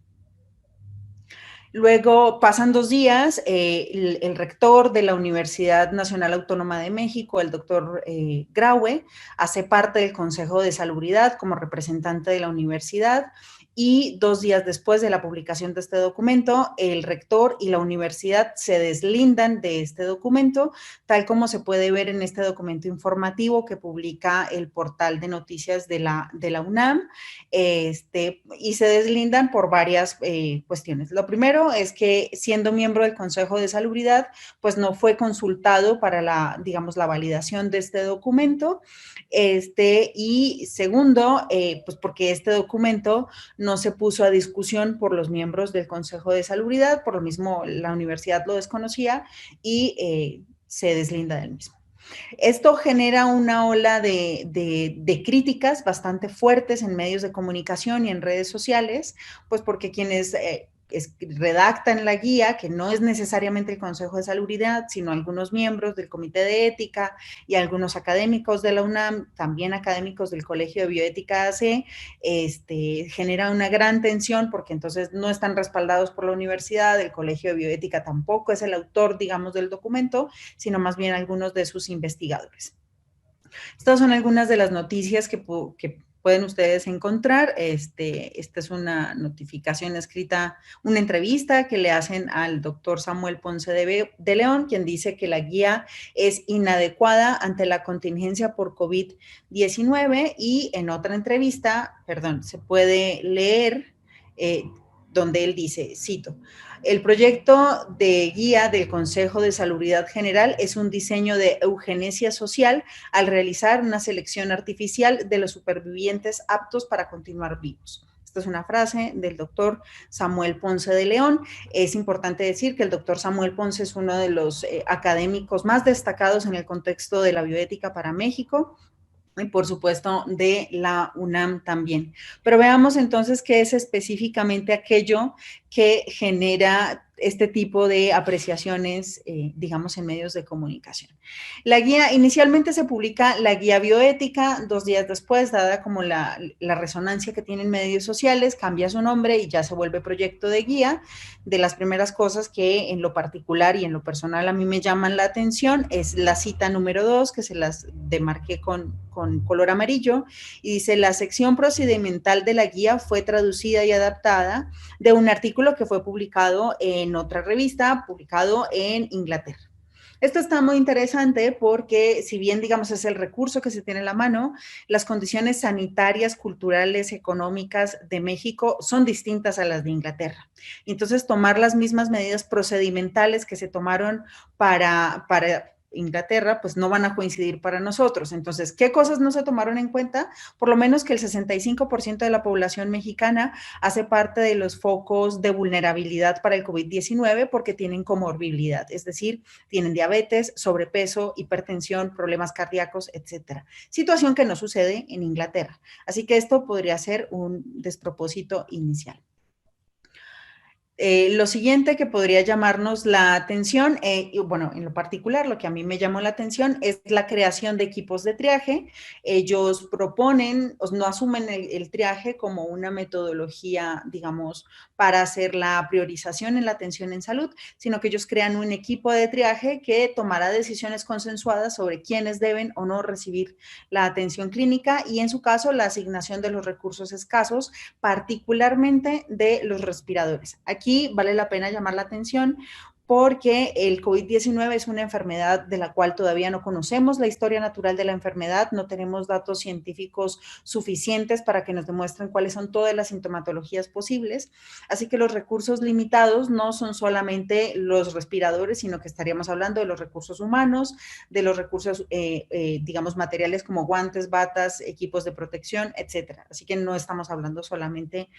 Luego pasan 2 días, el rector de la Universidad Nacional Autónoma de México, el doctor Graue, hace parte del Consejo de Salubridad como representante de la universidad y 2 días después de la publicación de este documento, el rector y la universidad se deslindan de este documento, tal como se puede ver en este documento informativo que publica el portal de noticias de la UNAM, y se deslindan por varias cuestiones. Lo primero es que siendo miembro del Consejo de Salubridad, pues no fue consultado para digamos, la validación de este documento, y segundo, pues porque este documento no se puso a discusión por los miembros del Consejo de Salubridad, por lo mismo la universidad lo desconocía y se deslinda del mismo. Esto genera una ola de críticas bastante fuertes en medios de comunicación y en redes sociales, pues porque quienes redactan la guía, que no es necesariamente el Consejo de Salubridad, sino algunos miembros del Comité de Ética y algunos académicos de la UNAM, también académicos del Colegio de Bioética AC, genera una gran tensión porque entonces no están respaldados por la universidad, el Colegio de Bioética tampoco es el autor, digamos, del documento, sino más bien algunos de sus investigadores. Estas son algunas de las noticias que pueden ustedes encontrar. Esta es una notificación escrita, una entrevista que le hacen al doctor Samuel Ponce de León, quien dice que la guía es inadecuada ante la contingencia por COVID-19 y en otra entrevista, se puede leer donde él dice, cito, el proyecto de guía del Consejo de Salubridad General es un diseño de eugenesia social al realizar una selección artificial de los supervivientes aptos para continuar vivos. Esta es una frase del doctor Samuel Ponce de León. Es importante decir que el doctor Samuel Ponce es uno de los académicos más destacados en el contexto de la bioética para México, y por supuesto de la UNAM también. Pero veamos entonces qué es específicamente aquello que genera este tipo de apreciaciones, digamos, en medios de comunicación. La guía, inicialmente se publica la guía bioética, 2 días después, dada como la resonancia que tienen medios sociales, cambia su nombre y ya se vuelve proyecto de guía. De las primeras cosas que en lo particular y en lo personal a mí me llaman la atención es la cita número 2, que se las demarqué con color amarillo, y dice, la sección procedimental de la guía fue traducida y adaptada de un artículo que fue publicado en otra revista, publicado en Inglaterra. Esto está muy interesante porque si bien, digamos, es el recurso que se tiene en la mano, las condiciones sanitarias, culturales, económicas de México son distintas a las de Inglaterra. Entonces, tomar las mismas medidas procedimentales que se tomaron para Inglaterra, pues no van a coincidir para nosotros. Entonces, ¿qué cosas no se tomaron en cuenta? Por lo menos que el 65% de la población mexicana hace parte de los focos de vulnerabilidad para el COVID-19 porque tienen comorbilidad, es decir, tienen diabetes, sobrepeso, hipertensión, problemas cardíacos, etcétera. Situación que no sucede en Inglaterra. Así que esto podría ser un despropósito inicial. Lo siguiente que podría llamarnos la atención, bueno, en lo particular, lo que a mí me llamó la atención es la creación de equipos de triaje. Ellos proponen, no asumen el triaje como una metodología, digamos, para hacer la priorización en la atención en salud, sino que ellos crean un equipo de triaje que tomará decisiones consensuadas sobre quiénes deben o no recibir la atención clínica y en su caso la asignación de los recursos escasos, particularmente de los respiradores. Aquí vale la pena llamar la atención porque el COVID-19 es una enfermedad de la cual todavía no conocemos la historia natural de la enfermedad, no tenemos datos científicos suficientes para que nos demuestren cuáles son todas las sintomatologías posibles, así que los recursos limitados no son solamente los respiradores, sino que estaríamos hablando de los recursos humanos, de los recursos, digamos, materiales como guantes, batas, equipos de protección, etcétera. Así que no estamos hablando solamente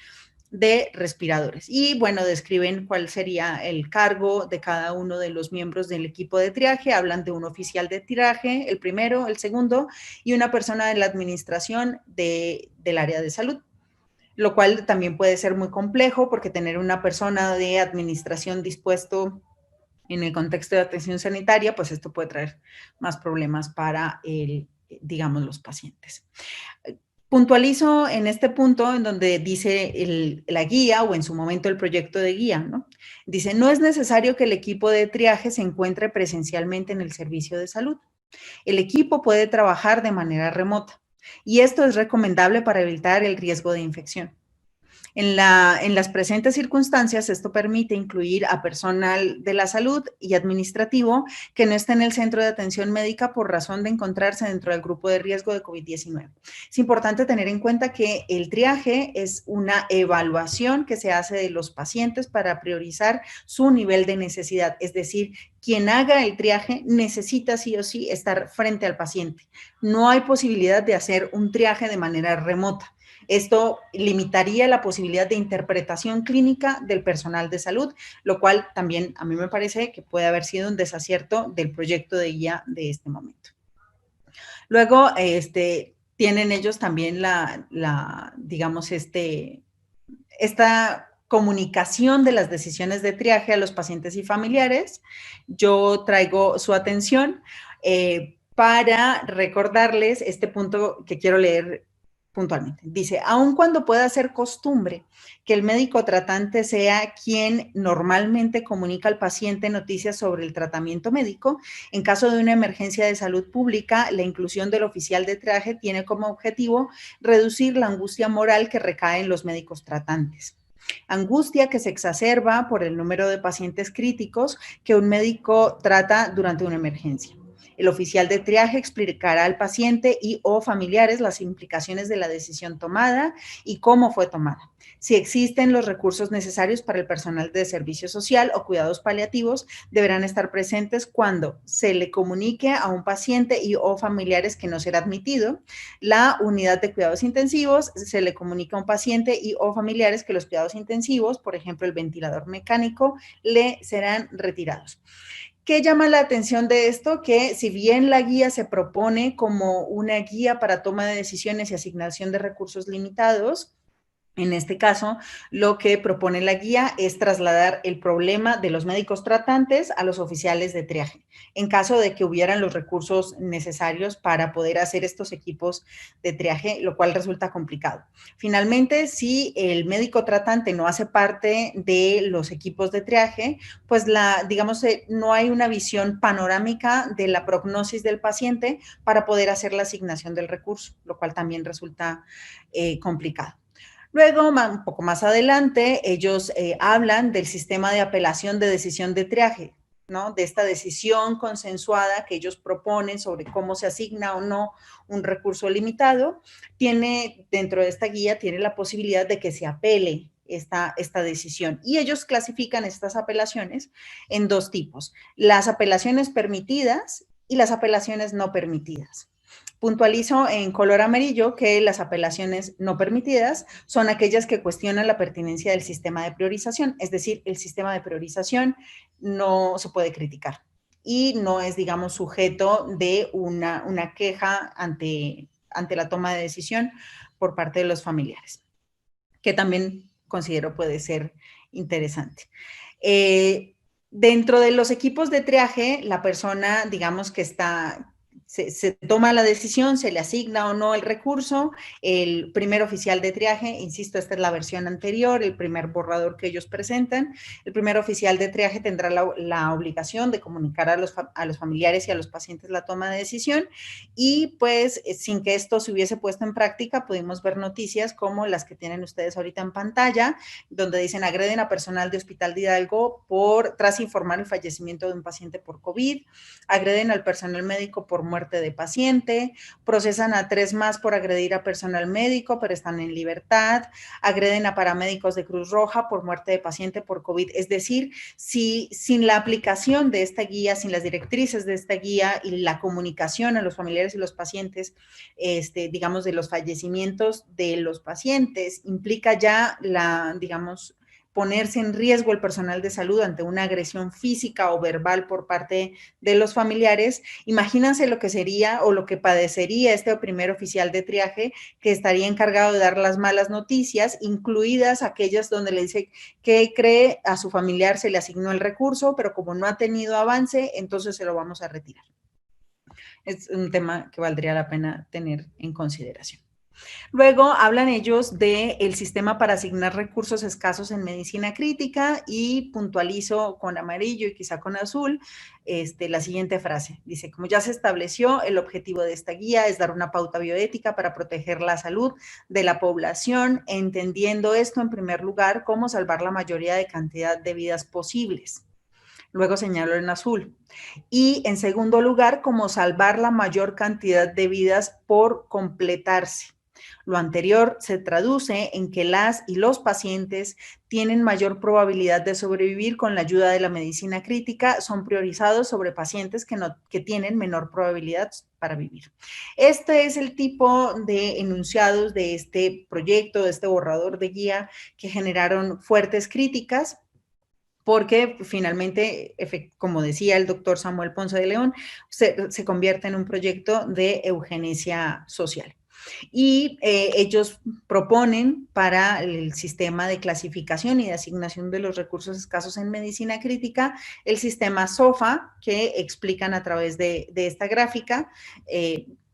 de respiradores. Y bueno, describen cuál sería el cargo de cada uno de los miembros del equipo de triaje. Hablan de un oficial de triaje, el primero, el segundo, y una persona de la administración del área de salud, lo cual también puede ser muy complejo porque tener una persona de administración dispuesto en el contexto de atención sanitaria, pues esto puede traer más problemas para digamos, los pacientes. Puntualizo en este punto en donde dice la guía o en su momento el proyecto de guía, ¿no? Dice, no es necesario que el equipo de triaje se encuentre presencialmente en el servicio de salud. El equipo puede trabajar de manera remota y esto es recomendable para evitar el riesgo de infección. En las presentes circunstancias, esto permite incluir a personal de la salud y administrativo que no esté en el centro de atención médica por razón de encontrarse dentro del grupo de riesgo de COVID-19. Es importante tener en cuenta que el triaje es una evaluación que se hace de los pacientes para priorizar su nivel de necesidad, es decir, quien haga el triaje necesita sí o sí estar frente al paciente. No hay posibilidad de hacer un triaje de manera remota. Esto limitaría la posibilidad de interpretación clínica del personal de salud, lo cual también a mí me parece que puede haber sido un desacierto del proyecto de guía de este momento. Luego, tienen ellos también digamos, esta comunicación de las decisiones de triaje a los pacientes y familiares. Yo traigo su atención para recordarles este punto que quiero leer puntualmente. Dice, aun cuando pueda ser costumbre que el médico tratante sea quien normalmente comunica al paciente noticias sobre el tratamiento médico, en caso de una emergencia de salud pública, la inclusión del oficial de triaje tiene como objetivo reducir la angustia moral que recae en los médicos tratantes. Angustia que se exacerba por el número de pacientes críticos que un médico trata durante una emergencia. El oficial de triaje explicará al paciente y o familiares las implicaciones de la decisión tomada y cómo fue tomada. Si existen los recursos necesarios para el personal de servicio social o cuidados paliativos, deberán estar presentes cuando se le comunique a un paciente y o familiares que no será admitido. La unidad de cuidados intensivos se le comunica a un paciente y o familiares que los cuidados intensivos, por ejemplo, el ventilador mecánico, le serán retirados. ¿Qué llama la atención de esto? Que si bien la guía se propone como una guía para toma de decisiones y asignación de recursos limitados, en este caso, lo que propone la guía es trasladar el problema de los médicos tratantes a los oficiales de triaje, en caso de que hubieran los recursos necesarios para poder hacer estos equipos de triaje, lo cual resulta complicado. Finalmente, si el médico tratante no hace parte de los equipos de triaje, pues digamos, no hay una visión panorámica de la prognosis del paciente para poder hacer la asignación del recurso, lo cual también resulta complicado. Luego, un poco más adelante, ellos hablan del sistema de apelación de decisión de triaje, ¿no? De esta decisión consensuada que ellos proponen sobre cómo se asigna o no un recurso limitado. Dentro de esta guía, tiene la posibilidad de que se apele esta decisión. Y ellos clasifican estas apelaciones en dos tipos: las apelaciones permitidas y las apelaciones no permitidas. Puntualizo en color amarillo que las apelaciones no permitidas son aquellas que cuestionan la pertinencia del sistema de priorización, es decir, el sistema de priorización no se puede criticar y no es, digamos, sujeto de una queja ante la toma de decisión por parte de los familiares, que también considero puede ser interesante. Dentro de los equipos de triaje, la persona, digamos, que se toma la decisión, se le asigna o no el recurso, el primer oficial de triaje, insisto, esta es la versión anterior, el primer borrador que ellos presentan, el primer oficial de triaje tendrá la obligación de comunicar a los familiares y a los pacientes la toma de decisión, y pues sin que esto se hubiese puesto en práctica, pudimos ver noticias como las que tienen ustedes ahorita en pantalla, donde dicen agreden a personal de Hospital de Hidalgo tras informar el fallecimiento de un paciente por COVID, agreden al personal médico por muerte de paciente, procesan a 3 más por agredir a personal médico, pero están en libertad, agreden a paramédicos de Cruz Roja por muerte de paciente por COVID. Es decir, si sin la aplicación de esta guía, sin las directrices de esta guía y la comunicación a los familiares y los pacientes, digamos, de los fallecimientos de los pacientes, implica ya digamos, ponerse en riesgo el personal de salud ante una agresión física o verbal por parte de los familiares, imagínense lo que sería o lo que padecería este primer oficial de triaje que estaría encargado de dar las malas noticias, incluidas aquellas donde le dice que cree a su familiar se le asignó el recurso, pero como no ha tenido avance, entonces se lo vamos a retirar. Es un tema que valdría la pena tener en consideración. Luego hablan ellos del sistema para asignar recursos escasos en medicina crítica y puntualizo con amarillo y quizá con azul la siguiente frase. Dice, como ya se estableció, el objetivo de esta guía es dar una pauta bioética para proteger la salud de la población, entendiendo esto en primer lugar como salvar la mayoría de cantidad de vidas posibles. Luego señalo en azul. Y en segundo lugar, como salvar la mayor cantidad de vidas por completarse. Lo anterior se traduce en que las y los pacientes tienen mayor probabilidad de sobrevivir con la ayuda de la medicina crítica, son priorizados sobre pacientes que tienen menor probabilidad para vivir. Este es el tipo de enunciados de este proyecto, de este borrador de guía que generaron fuertes críticas, porque finalmente, como decía el doctor Samuel Ponce de León, se convierte en un proyecto de eugenesia social. Y ellos proponen para el sistema de clasificación y de asignación de los recursos escasos en medicina crítica el sistema SOFA, que explican a través de esta gráfica,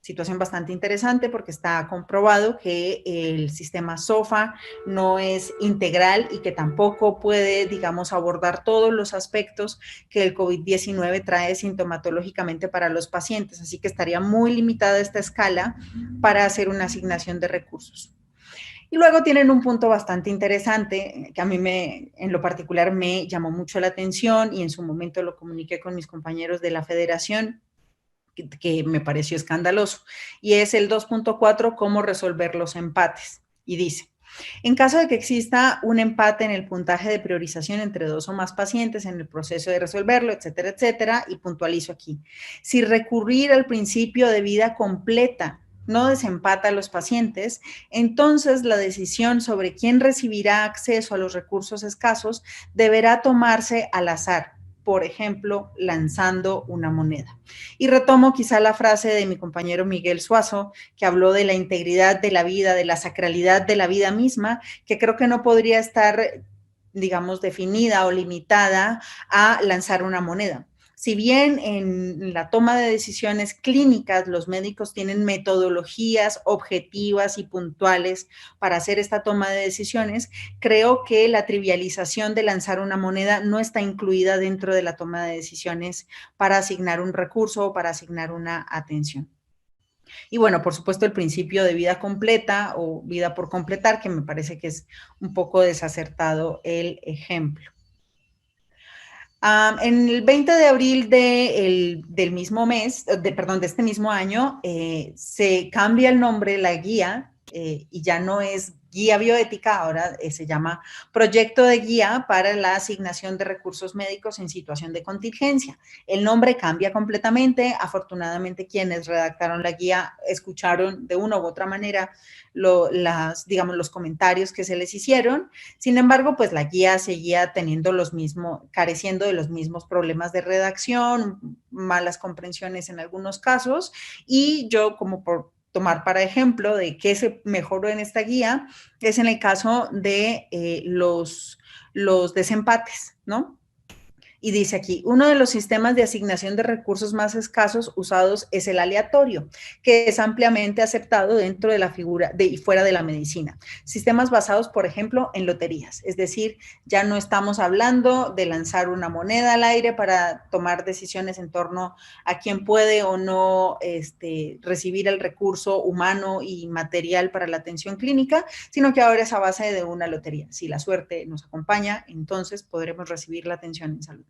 situación bastante interesante porque está comprobado que el sistema SOFA no es integral y que tampoco puede, digamos, abordar todos los aspectos que el COVID-19 trae sintomatológicamente para los pacientes, así que estaría muy limitada esta escala para hacer una asignación de recursos. Y luego tienen un punto bastante interesante que a mí en lo particular me llamó mucho la atención y en su momento lo comuniqué con mis compañeros de la federación, que me pareció escandaloso, y es el 2.4, cómo resolver los empates. Y dice, en caso de que exista un empate en el puntaje de priorización entre 2 o más pacientes en el proceso de resolverlo, etcétera, etcétera, y puntualizo aquí, si recurrir al principio de vida completa no desempata a los pacientes, entonces la decisión sobre quién recibirá acceso a los recursos escasos deberá tomarse al azar, por ejemplo, lanzando una moneda. Y retomo quizá la frase de mi compañero Miguel Suazo, que habló de la integridad de la vida, de la sacralidad de la vida misma, que creo que no podría estar, digamos, definida o limitada a lanzar una moneda. Si bien en la toma de decisiones clínicas los médicos tienen metodologías objetivas y puntuales para hacer esta toma de decisiones, creo que la trivialización de lanzar una moneda no está incluida dentro de la toma de decisiones para asignar un recurso o para asignar una atención. Y bueno, por supuesto, el principio de vida completa o vida por completar, que me parece que es un poco desacertado el ejemplo. En el 20 de abril del mismo mes, de este mismo año, se cambia el nombre, la guía, y ya no es guía bioética, ahora se llama Proyecto de Guía para la Asignación de Recursos Médicos en Situación de Contingencia. El nombre cambia completamente. Afortunadamente, quienes redactaron la guía escucharon de una u otra manera digamos, los comentarios que se les hicieron. Sin embargo, pues la guía seguía careciendo de los mismos problemas de redacción, malas comprensiones en algunos casos, y yo, como por tomar para ejemplo de qué se mejoró en esta guía, es en el caso de los desempates, ¿no? Y dice aquí, uno de los sistemas de asignación de recursos más escasos usados es el aleatorio, que es ampliamente aceptado dentro de la figura y fuera de la medicina. Sistemas basados, por ejemplo, en loterías. Es decir, ya no estamos hablando de lanzar una moneda al aire para tomar decisiones en torno a quién puede o no recibir el recurso humano y material para la atención clínica, sino que ahora es a base de una lotería. Si la suerte nos acompaña, entonces podremos recibir la atención en salud,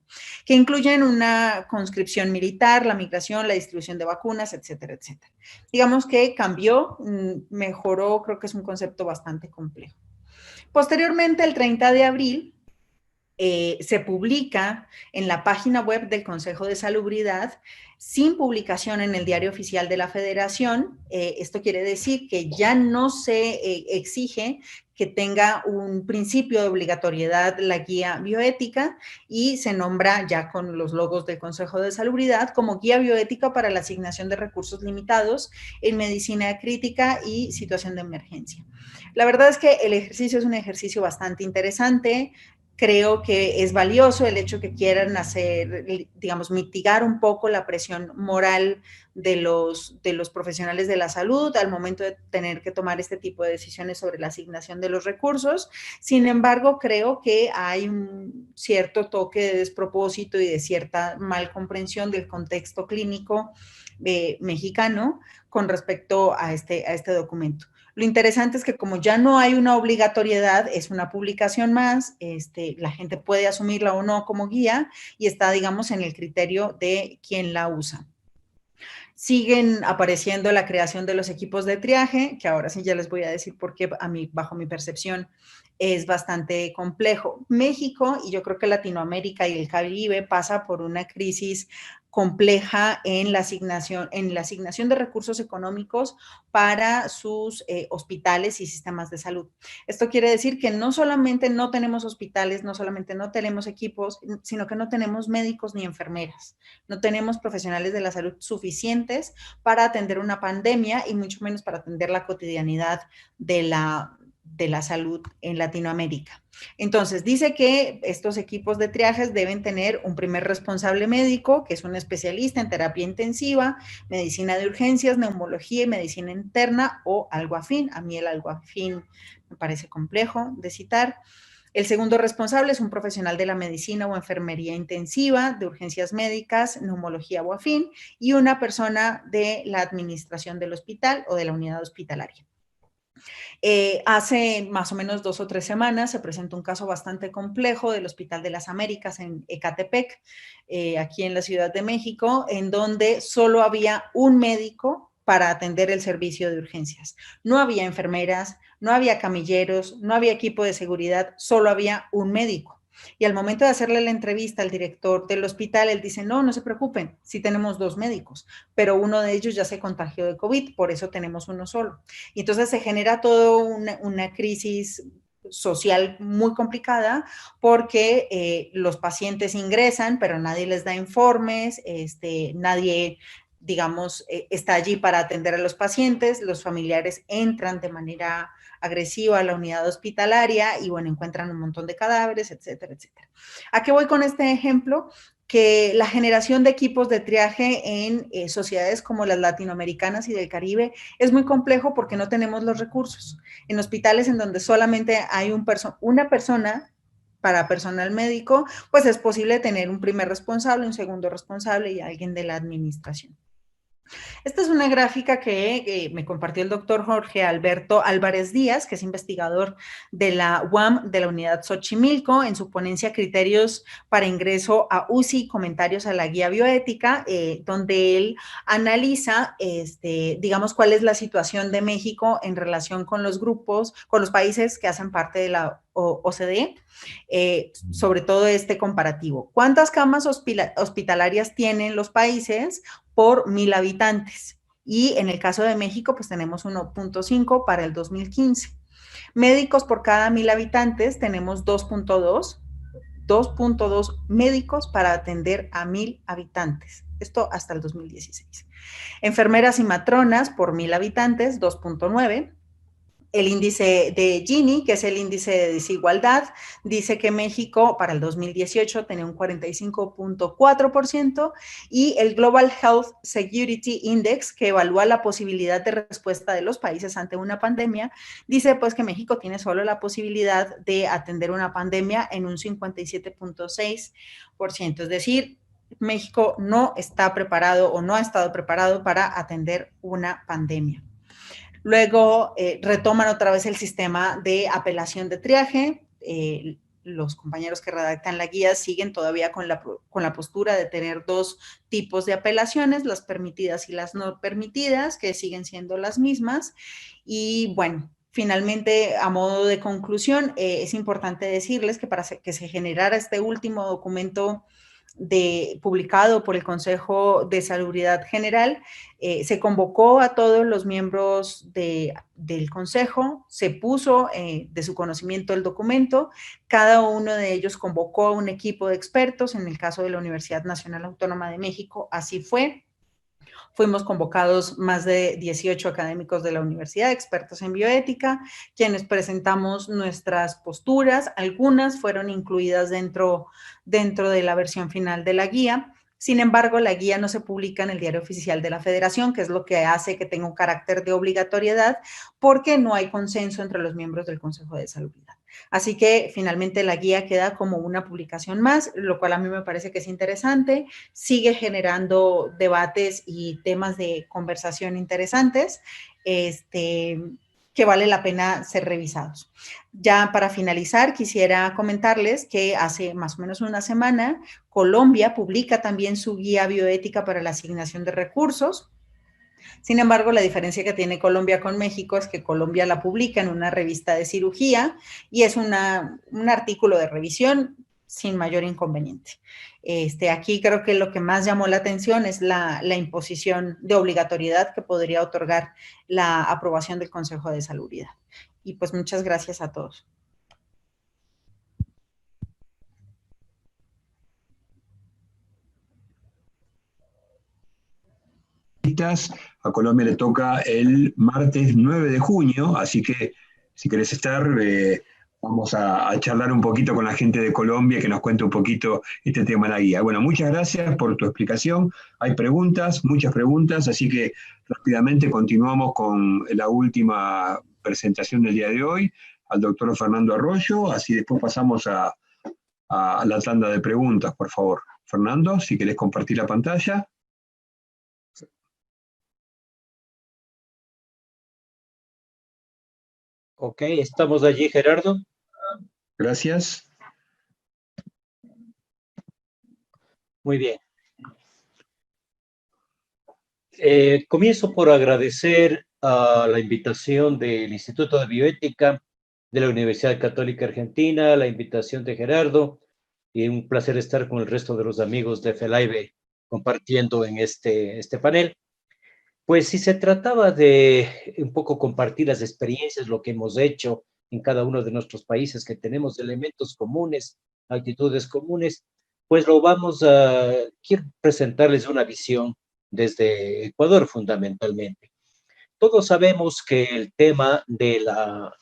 que incluyen una conscripción militar, la migración, la distribución de vacunas, etcétera, etcétera. Digamos que cambió, mejoró, creo que es un concepto bastante complejo. Posteriormente, el 30 de abril, se publica en la página web del Consejo de Salubridad, sin publicación en el Diario Oficial de la Federación. Esto quiere decir que ya no se exige que tenga un principio de obligatoriedad la guía bioética y se nombra ya con los logos del Consejo de Salubridad como guía bioética para la asignación de recursos limitados en medicina crítica y situación de emergencia. La verdad es que el ejercicio es un ejercicio bastante interesante. Creo que es valioso el hecho que quieran hacer, digamos, mitigar un poco la presión moral de los profesionales de la salud al momento de tener que tomar este tipo de decisiones sobre la asignación de los recursos. Sin embargo, creo que hay un cierto toque de despropósito y de cierta mal comprensión del contexto clínico mexicano con respecto a este documento. Lo interesante es que como ya no hay una obligatoriedad, es una publicación más, la gente puede asumirla o no como guía y está, digamos, en el criterio de quien la usa. Siguen apareciendo la creación de los equipos de triaje, que ahora sí ya les voy a decir por qué bajo mi percepción es bastante complejo. México, y yo creo que Latinoamérica y el Caribe, pasa por una crisis compleja en la asignación de recursos económicos para sus hospitales y sistemas de salud. Esto quiere decir que no solamente no tenemos hospitales, no solamente no tenemos equipos, sino que no tenemos médicos ni enfermeras, no tenemos profesionales de la salud suficientes para atender una pandemia y mucho menos para atender la cotidianidad de la salud en Latinoamérica. Entonces, dice que estos equipos de triajes deben tener un primer responsable médico, que es un especialista en terapia intensiva, medicina de urgencias, neumología y medicina interna o algo afín. A mí el algo afín me parece complejo de citar. El segundo responsable es un profesional de la medicina o enfermería intensiva, de urgencias médicas, neumología o afín, y una persona de la administración del hospital o de la unidad hospitalaria. Hace más o menos 2 o 3 semanas se presentó un caso bastante complejo del Hospital de las Américas en Ecatepec, aquí en la Ciudad de México, en donde solo había un médico para atender el servicio de urgencias. No había enfermeras, no había camilleros, no había equipo de seguridad, solo había un médico. Y al momento de hacerle la entrevista al director del hospital, él dice, no se preocupen, sí tenemos 2 médicos, pero uno de ellos ya se contagió de COVID, por eso tenemos uno solo. Y entonces se genera toda una crisis social muy complicada porque los pacientes ingresan, pero nadie les da informes, nadie, digamos, está allí para atender a los pacientes, los familiares entran de manera agresiva a la unidad hospitalaria y bueno, encuentran un montón de cadáveres, etcétera, etcétera. ¿A qué voy con este ejemplo? Que la generación de equipos de triaje en sociedades como las latinoamericanas y del Caribe es muy complejo porque no tenemos los recursos. En hospitales en donde solamente hay una persona para personal médico, pues es posible tener un primer responsable, un segundo responsable y alguien de la administración. Esta es una gráfica que me compartió el doctor Jorge Alberto Álvarez Díaz, que es investigador de la UAM de la Unidad Xochimilco, en su ponencia Criterios para ingreso a UCI, comentarios a la guía bioética, donde él analiza, digamos, cuál es la situación de México en relación con los grupos, con los países que hacen parte de la OCDE, sobre todo este comparativo. ¿Cuántas camas hospitalarias tienen los países por 1,000 habitantes? Y en el caso de México, pues tenemos 1.5 para el 2015. Médicos por cada 1,000 habitantes tenemos 2.2 médicos para atender a 1,000 habitantes. Esto hasta el 2016. Enfermeras y matronas por 1,000 habitantes, 2.9. El índice de Gini, que es el índice de desigualdad, dice que México para el 2018 tenía un 45.4% y el Global Health Security Index, que evalúa la posibilidad de respuesta de los países ante una pandemia, dice pues que México tiene solo la posibilidad de atender una pandemia en un 57.6%, es decir, México no está preparado o no ha estado preparado para atender una pandemia. Luego retoman otra vez el sistema de apelación de triaje. Los compañeros que redactan la guía siguen todavía con la postura de tener dos tipos de apelaciones, las permitidas y las no permitidas, que siguen siendo las mismas. Y bueno, finalmente, a modo de conclusión, es importante decirles que para que se generara este último documento publicado por el Consejo de Salubridad General, se convocó a todos los miembros del Consejo, se puso de su conocimiento el documento, cada uno de ellos convocó a un equipo de expertos, en el caso de la Universidad Nacional Autónoma de México, así fue. Fuimos convocados más de 18 académicos de la universidad, expertos en bioética, quienes presentamos nuestras posturas. Algunas fueron incluidas dentro de la versión final de la guía. Sin embargo, la guía no se publica en el Diario Oficial de la Federación, que es lo que hace que tenga un carácter de obligatoriedad, porque no hay consenso entre los miembros del Consejo de Salubridad. Así que finalmente la guía queda como una publicación más, lo cual a mí me parece que es interesante, sigue generando debates y temas de conversación interesantes, que vale la pena ser revisados. Ya para finalizar, quisiera comentarles que hace más o menos una semana, Colombia publica también su guía bioética para la asignación de recursos. Sin embargo, la diferencia que tiene Colombia con México es que Colombia la publica en una revista de cirugía y es un artículo de revisión sin mayor inconveniente. Aquí creo que lo que más llamó la atención es la imposición de obligatoriedad que podría otorgar la aprobación del Consejo de Salubridad. Y pues muchas gracias a todos. A Colombia le toca el martes 9 de junio, así que si querés estar, vamos a charlar un poquito con la gente de Colombia que nos cuente un poquito este tema de la guía. Bueno, muchas gracias por tu explicación. Hay preguntas, muchas preguntas, así que rápidamente continuamos con la última presentación del día de hoy, al doctor Fernando Arroyo, así después pasamos a la tanda de preguntas, por favor. Fernando, si querés compartir la pantalla. Ok, estamos allí, Gerardo. Gracias. Muy bien. Comienzo por agradecer a la invitación del Instituto de Bioética de la Universidad Católica Argentina, la invitación de Gerardo, y un placer estar con el resto de los amigos de FELAIBE compartiendo en este panel. Pues si se trataba de un poco compartir las experiencias, lo que hemos hecho en cada uno de nuestros países, que tenemos elementos comunes, actitudes comunes, pues quiero presentarles una visión desde Ecuador fundamentalmente. Todos sabemos que el tema de la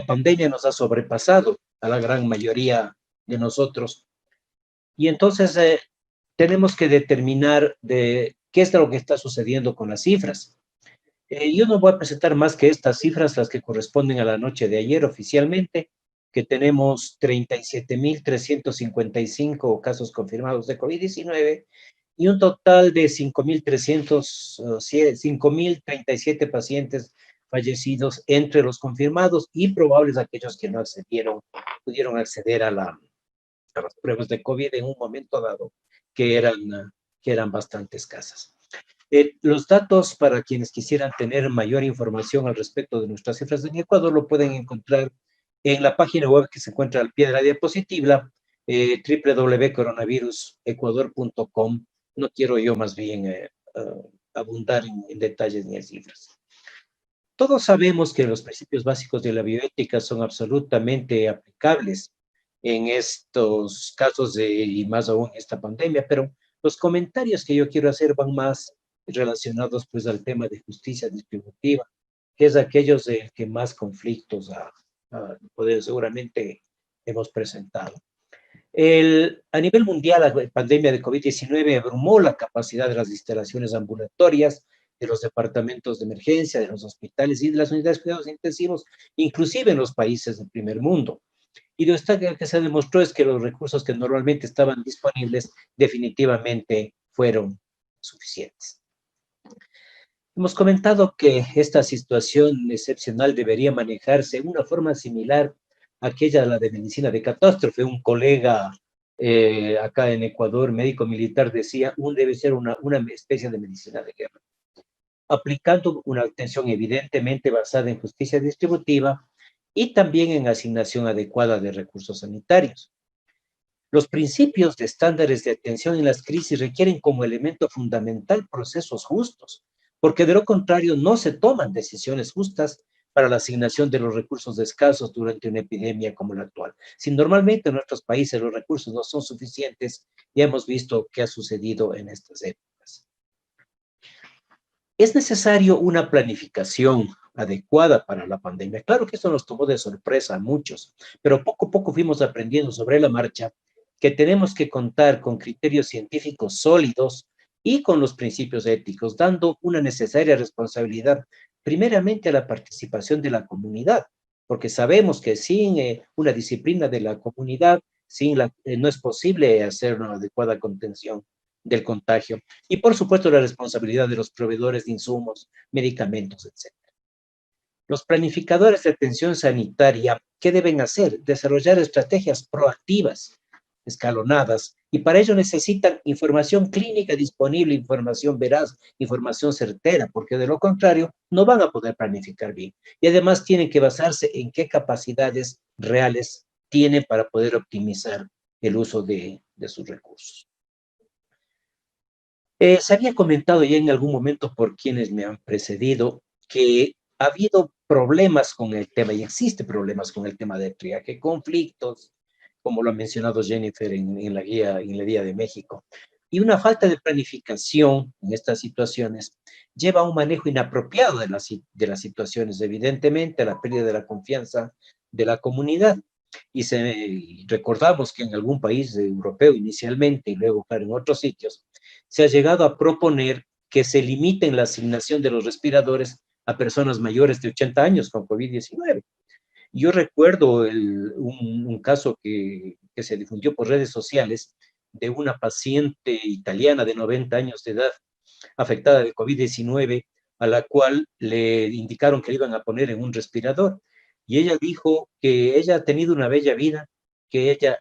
pandemia nos ha sobrepasado a la gran mayoría de nosotros. Y entonces tenemos que determinar qué es lo que está sucediendo con las cifras. Yo no voy a presentar más que estas cifras, las que corresponden a la noche de ayer oficialmente, que tenemos 37.355 casos confirmados de COVID-19 y un total de 5.037 pacientes fallecidos entre los confirmados y probables aquellos que no pudieron acceder a las pruebas de COVID en un momento dado, que eran bastante escasas. Los datos para quienes quisieran tener mayor información al respecto de nuestras cifras en Ecuador lo pueden encontrar en la página web que se encuentra al pie de la diapositiva, www.coronavirusecuador.com. No quiero yo más bien abundar en detalles ni en cifras. Todos sabemos que los principios básicos de la bioética son absolutamente aplicables en estos casos y más aún esta pandemia, pero los comentarios que yo quiero hacer van más relacionados pues al tema de justicia distributiva, que es aquellos que más conflictos seguramente hemos presentado. A nivel mundial, la pandemia de COVID-19 abrumó la capacidad de las instalaciones ambulatorias, de los departamentos de emergencia, de los hospitales y de las unidades de cuidados intensivos, inclusive en los países del primer mundo. Y lo que se demostró es que los recursos que normalmente estaban disponibles definitivamente fueron suficientes. Hemos comentado que esta situación excepcional debería manejarse de una forma similar a aquella, la de medicina de catástrofe. Un colega acá en Ecuador, médico militar, decía, debe ser una especie de medicina de guerra, aplicando una atención evidentemente basada en justicia distributiva y también en asignación adecuada de recursos sanitarios. Los principios de estándares de atención en las crisis requieren como elemento fundamental procesos justos, porque de lo contrario no se toman decisiones justas para la asignación de los recursos escasos durante una epidemia como la actual. Si normalmente en nuestros países los recursos no son suficientes, ya hemos visto qué ha sucedido en estas épocas. Es necesario una planificación adecuada para la pandemia. Claro que esto nos tomó de sorpresa a muchos, pero poco a poco fuimos aprendiendo sobre la marcha que tenemos que contar con criterios científicos sólidos y con los principios éticos, dando una necesaria responsabilidad primeramente a la participación de la comunidad, porque sabemos que sin una disciplina de la comunidad, no es posible hacer una adecuada contención del contagio. Y por supuesto la responsabilidad de los proveedores de insumos, medicamentos, etc. Los planificadores de atención sanitaria, ¿qué deben hacer? Desarrollar estrategias proactivas, escalonadas, y para ello necesitan información clínica disponible, información veraz, información certera, porque de lo contrario no van a poder planificar bien. Y además tienen que basarse en qué capacidades reales tienen para poder optimizar el uso de sus recursos. Se había comentado ya en algún momento por quienes me han precedido que ha habido problemas con el tema y existe problemas con el tema de triaje, conflictos, como lo ha mencionado Jennifer en la guía de México, y una falta de planificación en estas situaciones lleva a un manejo inapropiado de las situaciones, evidentemente a la pérdida de la confianza de la comunidad. Y recordamos que en algún país europeo inicialmente y luego claro, en otros sitios, se ha llegado a proponer que se limiten la asignación de los respiradores a personas mayores de 80 años con COVID-19. Yo recuerdo un caso que se difundió por redes sociales de una paciente italiana de 90 años de edad afectada de COVID-19, a la cual le indicaron que le iban a poner en un respirador. Y ella dijo que ella ha tenido una bella vida, que ella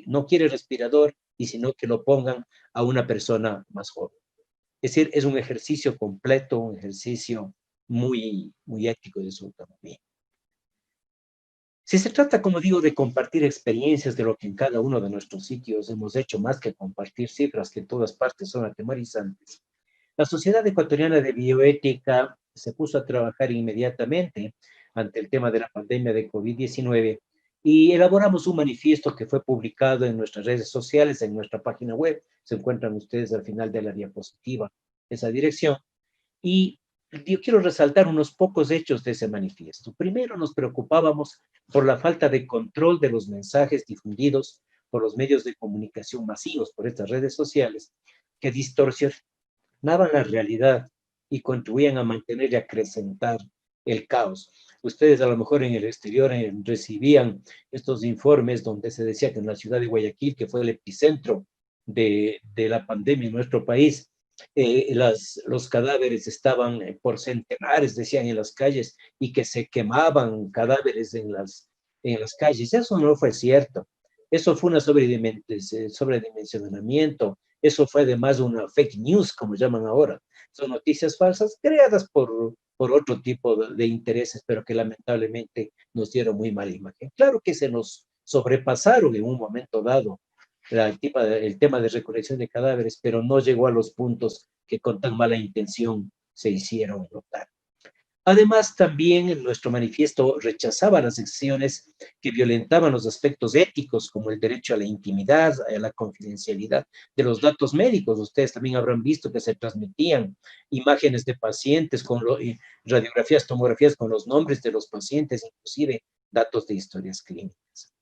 no quiere respirador, y sino que lo pongan a una persona más joven. Es decir, es un ejercicio completo, un ejercicio muy, muy ético de su autonomía. Si se trata, como digo, de compartir experiencias de lo que en cada uno de nuestros sitios hemos hecho, más que compartir cifras que en todas partes son atemorizantes, la Sociedad Ecuatoriana de Bioética se puso a trabajar inmediatamente ante el tema de la pandemia de COVID-19 y elaboramos un manifiesto que fue publicado en nuestras redes sociales, en nuestra página web. Se encuentran ustedes al final de la diapositiva esa dirección. Y yo quiero resaltar unos pocos hechos de ese manifiesto. Primero, nos preocupábamos por la falta de control de los mensajes difundidos por los medios de comunicación masivos, por estas redes sociales, que distorsionaban la realidad y contribuían a mantener y acrecentar el caos. Ustedes a lo mejor en el exterior recibían estos informes donde se decía que en la ciudad de Guayaquil, que fue el epicentro de la pandemia en nuestro país, los cadáveres estaban por centenares, decían, en las calles, y que se quemaban cadáveres en las calles. Eso no fue cierto. Eso fue un sobredimensionamiento. Eso fue además una fake news, como llaman ahora. Son noticias falsas creadas por otro tipo de intereses, pero que lamentablemente nos dieron muy mala imagen. Claro que se nos sobrepasaron en un momento dado el tema de recolección de cadáveres, pero no llegó a los puntos que con tan mala intención se hicieron notar. Además, también en nuestro manifiesto rechazaba las decisiones que violentaban los aspectos éticos, como el derecho a la intimidad, a la confidencialidad de los datos médicos. Ustedes también habrán visto que se transmitían imágenes de pacientes con radiografías, tomografías con los nombres de los pacientes, inclusive datos de historias clínicas.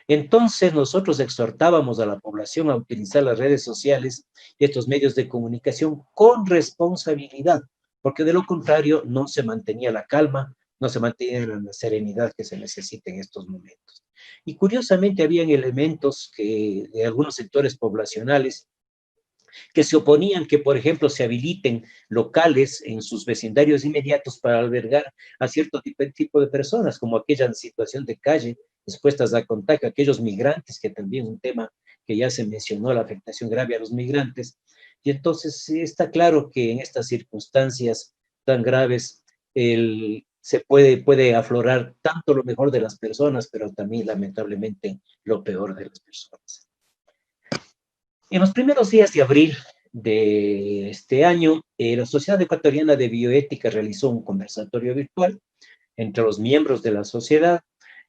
Entonces, nosotros exhortábamos a la población a utilizar las redes sociales y estos medios de comunicación con responsabilidad, porque de lo contrario no se mantenía la calma, no se mantenía la serenidad que se necesita en estos momentos. Y curiosamente habían elementos de algunos sectores poblacionales que se oponían que, por ejemplo, se habiliten locales en sus vecindarios inmediatos para albergar a cierto tipo de personas, como aquella en situación de calle, expuestas a contagio, aquellos migrantes, que también es un tema que ya se mencionó, la afectación grave a los migrantes. Y entonces está claro que en estas circunstancias tan graves se puede aflorar tanto lo mejor de las personas, pero también lamentablemente lo peor de las personas. En los primeros días de abril de este año, la Sociedad Ecuatoriana de Bioética realizó un conversatorio virtual entre los miembros de la sociedad.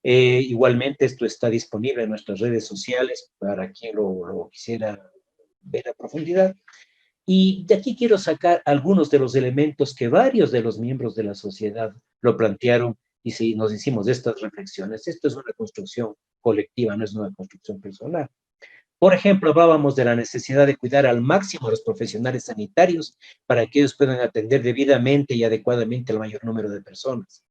Igualmente, esto está disponible en nuestras redes sociales para quien lo quisiera ver a profundidad. Y de aquí quiero sacar algunos de los elementos que varios de los miembros de la sociedad lo plantearon y si nos hicimos estas reflexiones. Esto es una construcción colectiva, no es una construcción personal. Por ejemplo, hablábamos de la necesidad de cuidar al máximo a los profesionales sanitarios para que ellos puedan atender debidamente y adecuadamente al mayor número de personas.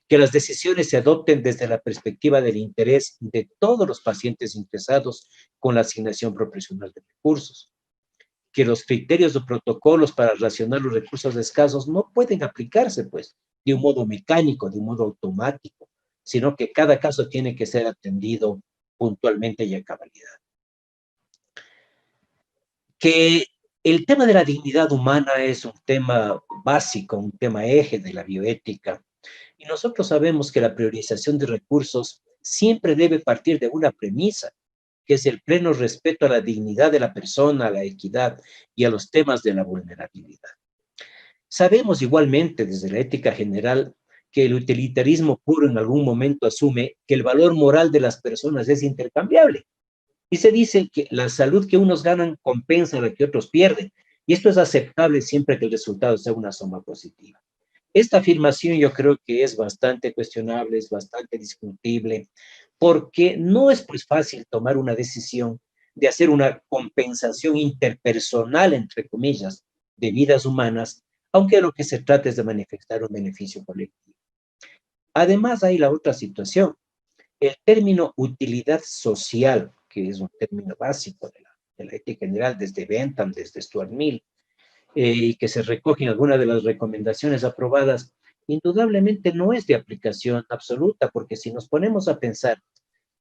Que las decisiones se adopten desde la perspectiva del interés de todos los pacientes interesados con la asignación proporcional de recursos. Que los criterios o protocolos para racionar los recursos escasos no pueden aplicarse, pues, de un modo mecánico, de un modo automático, sino que cada caso tiene que ser atendido puntualmente y a cabalidad. Que el tema de la dignidad humana es un tema básico, un tema eje de la bioética. Y nosotros sabemos que la priorización de recursos siempre debe partir de una premisa, que es el pleno respeto a la dignidad de la persona, a la equidad y a los temas de la vulnerabilidad. Sabemos igualmente desde la ética general que el utilitarismo puro en algún momento asume que el valor moral de las personas es intercambiable. Y se dice que la salud que unos ganan compensa la que otros pierden. Y esto es aceptable siempre que el resultado sea una suma positiva. Esta afirmación yo creo que es bastante cuestionable, es bastante discutible, porque no es pues fácil tomar una decisión de hacer una compensación interpersonal, entre comillas, de vidas humanas, aunque lo que se trata es de manifestar un beneficio colectivo. Además hay la otra situación, el término utilidad social, que es un término básico de la ética general desde Bentham, desde Stuart Mill, y que se recoge en alguna de las recomendaciones aprobadas, indudablemente no es de aplicación absoluta, porque si nos ponemos a pensar,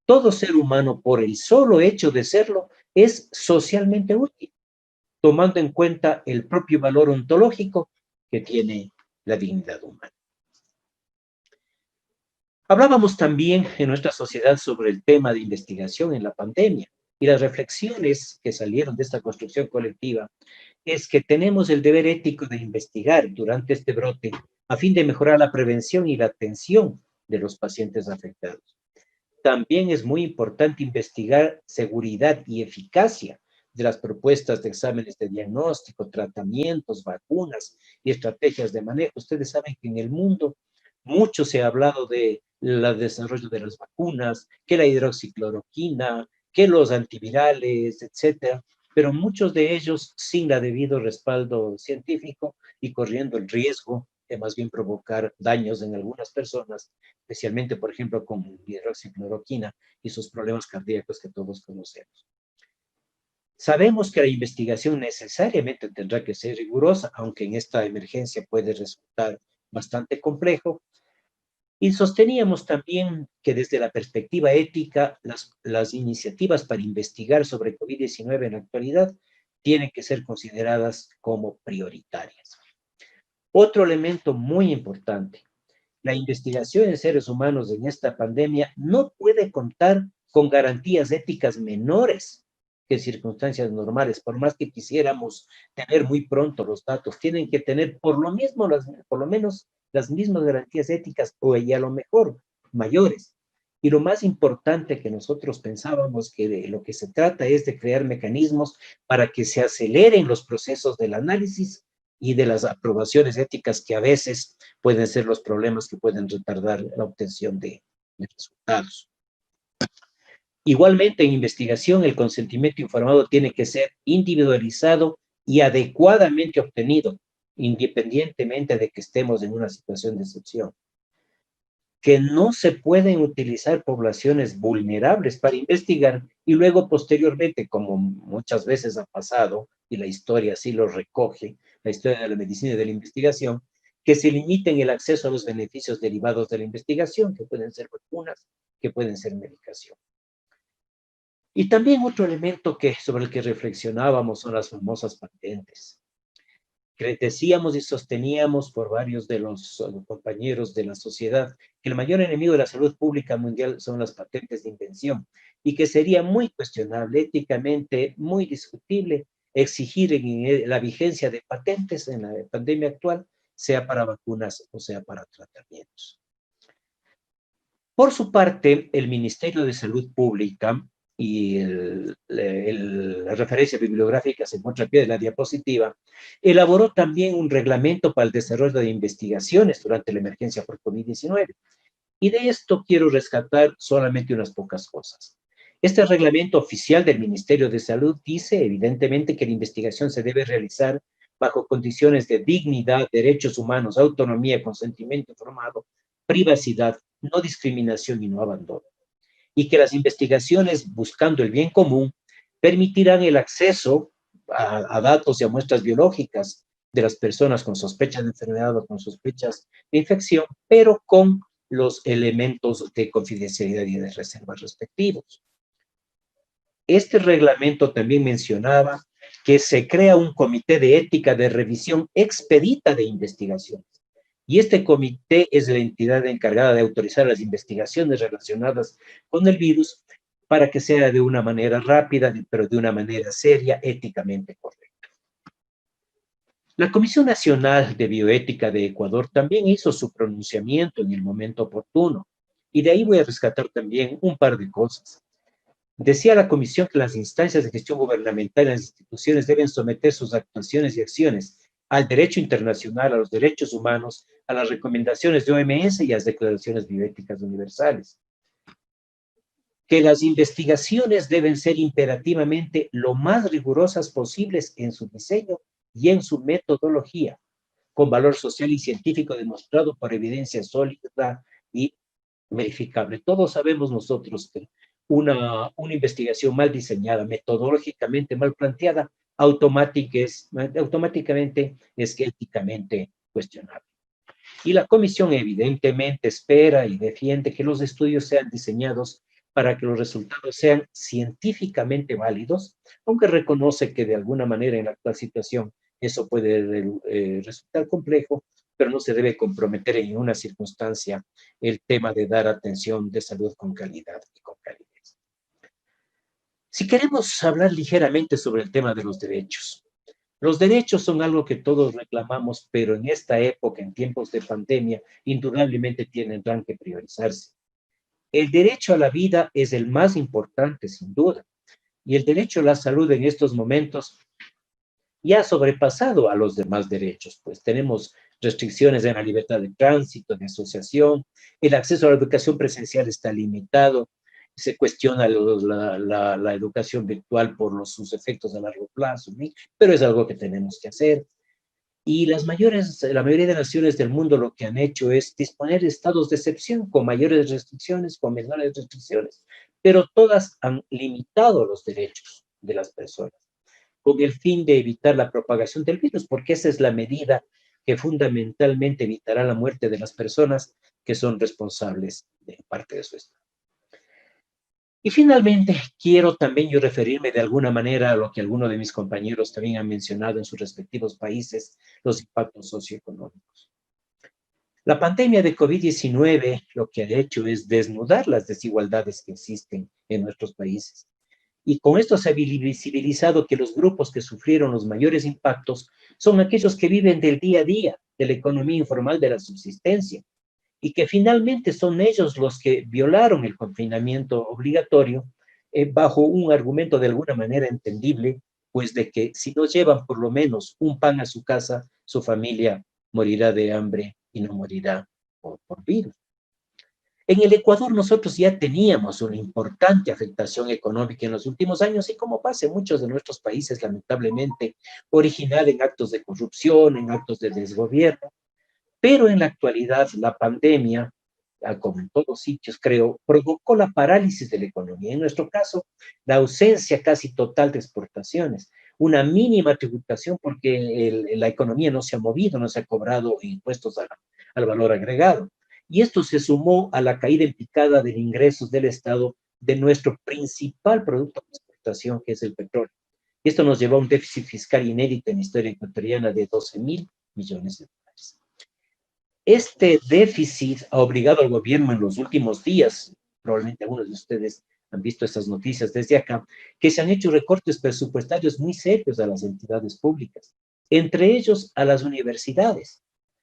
todo ser humano por el solo hecho de serlo es socialmente útil, tomando en cuenta el propio valor ontológico que tiene la dignidad humana. Hablábamos también en nuestra sociedad sobre el tema de investigación en la pandemia y las reflexiones que salieron de esta construcción colectiva es que tenemos el deber ético de investigar durante este brote a fin de mejorar la prevención y la atención de los pacientes afectados. También es muy importante investigar seguridad y eficacia de las propuestas de exámenes de diagnóstico, tratamientos, vacunas y estrategias de manejo. Ustedes saben que en el mundo mucho se ha hablado del desarrollo de las vacunas, que la hidroxicloroquina, que los antivirales, etcétera, pero muchos de ellos sin el debido respaldo científico y corriendo el riesgo de más bien provocar daños en algunas personas, especialmente, por ejemplo, con hidroxicloroquina y sus problemas cardíacos que todos conocemos. Sabemos que la investigación necesariamente tendrá que ser rigurosa, aunque en esta emergencia puede resultar bastante complejo. Y sosteníamos también que desde la perspectiva ética, las iniciativas para investigar sobre COVID-19 en la actualidad tienen que ser consideradas como prioritarias. Otro elemento muy importante, la investigación en seres humanos en esta pandemia no puede contar con garantías éticas menores que circunstancias normales, por más que quisiéramos tener muy pronto los datos, tienen que tener por lo menos las mismas garantías éticas o y a lo mejor mayores. Y lo más importante que nosotros pensábamos que de lo que se trata es de crear mecanismos para que se aceleren los procesos del análisis y de las aprobaciones éticas que a veces pueden ser los problemas que pueden retardar la obtención de resultados. Igualmente, en investigación, el consentimiento informado tiene que ser individualizado y adecuadamente obtenido, independientemente de que estemos en una situación de excepción. Que no se pueden utilizar poblaciones vulnerables para investigar y luego posteriormente, como muchas veces ha pasado, y la historia así lo recoge, la historia de la medicina y de la investigación, que se limiten el acceso a los beneficios derivados de la investigación, que pueden ser vacunas, que pueden ser medicación. Y también otro elemento sobre el que reflexionábamos son las famosas patentes. Decíamos y sosteníamos por varios de los compañeros de la sociedad que el mayor enemigo de la salud pública mundial son las patentes de invención y que sería muy cuestionable, éticamente muy discutible, exigir la vigencia de patentes en la pandemia actual, sea para vacunas o sea para tratamientos. Por su parte, el Ministerio de Salud Pública y la referencia bibliográfica se encuentra a pie de la diapositiva, elaboró también un reglamento para el desarrollo de investigaciones durante la emergencia por COVID-19. Y de esto quiero rescatar solamente unas pocas cosas. Este reglamento oficial del Ministerio de Salud dice, evidentemente, que la investigación se debe realizar bajo condiciones de dignidad, derechos humanos, autonomía, consentimiento informado, privacidad, no discriminación y no abandono. Y que las investigaciones buscando el bien común permitirán el acceso a datos y a muestras biológicas de las personas con sospechas de enfermedad o con sospechas de infección, pero con los elementos de confidencialidad y de reservas respectivos. Este reglamento también mencionaba que se crea un comité de ética de revisión expedita de investigaciones. Y este comité es la entidad encargada de autorizar las investigaciones relacionadas con el virus para que sea de una manera rápida, pero de una manera seria, éticamente correcta. La Comisión Nacional de Bioética de Ecuador también hizo su pronunciamiento en el momento oportuno. Y de ahí voy a rescatar también un par de cosas. Decía la Comisión que las instancias de gestión gubernamental en las instituciones deben someter sus actuaciones y acciones al derecho internacional, a los derechos humanos, a las recomendaciones de OMS y a las declaraciones bioéticas universales. Que las investigaciones deben ser imperativamente lo más rigurosas posibles en su diseño y en su metodología, con valor social y científico demostrado por evidencia sólida y verificable. Todos sabemos nosotros que una investigación mal diseñada, metodológicamente mal planteada, automáticamente es éticamente cuestionable. Y la comisión evidentemente espera y defiende que los estudios sean diseñados para que los resultados sean científicamente válidos, aunque reconoce que de alguna manera en la actual situación eso puede resultar complejo, pero no se debe comprometer en ninguna circunstancia el tema de dar atención de salud con calidad y con calidez. Si queremos hablar ligeramente sobre el tema de los derechos son algo que todos reclamamos, pero en esta época, en tiempos de pandemia, indudablemente tendrán que priorizarse. El derecho a la vida es el más importante, sin duda, y el derecho a la salud en estos momentos ya ha sobrepasado a los demás derechos, pues tenemos restricciones en la libertad de tránsito, de asociación, el acceso a la educación presencial está limitado, se cuestiona la educación virtual por sus efectos a largo plazo, ¿sí? Pero es algo que tenemos que hacer. Y la mayoría de naciones del mundo lo que han hecho es disponer de estados de excepción con mayores restricciones, con menores restricciones, pero todas han limitado los derechos de las personas con el fin de evitar la propagación del virus, porque esa es la medida que fundamentalmente evitará la muerte de las personas que son responsables de parte de su estado. Y finalmente, quiero también yo referirme de alguna manera a lo que algunos de mis compañeros también han mencionado en sus respectivos países, los impactos socioeconómicos. La pandemia de COVID-19 lo que ha hecho es desnudar las desigualdades que existen en nuestros países. Y con esto se ha visibilizado que los grupos que sufrieron los mayores impactos son aquellos que viven del día a día, de la economía informal de la subsistencia, y que finalmente son ellos los que violaron el confinamiento obligatorio bajo un argumento de alguna manera entendible, pues de que si no llevan por lo menos un pan a su casa, su familia morirá de hambre y no morirá por virus. En el Ecuador nosotros ya teníamos una importante afectación económica en los últimos años y como pasa en muchos de nuestros países, lamentablemente, original en actos de corrupción, en actos de desgobierno, pero en la actualidad la pandemia, como en todos sitios creo, provocó la parálisis de la economía. En nuestro caso, la ausencia casi total de exportaciones, una mínima tributación porque la economía no se ha movido, no se ha cobrado impuestos al valor agregado. Y esto se sumó a la caída en picada de ingresos del Estado de nuestro principal producto de exportación, que es el petróleo. Y esto nos llevó a un déficit fiscal inédito en la historia ecuatoriana de 12.000 millones de dólares. Este déficit ha obligado al gobierno en los últimos días, probablemente algunos de ustedes han visto estas noticias desde acá, que se han hecho recortes presupuestarios muy serios a las entidades públicas, entre ellos a las universidades,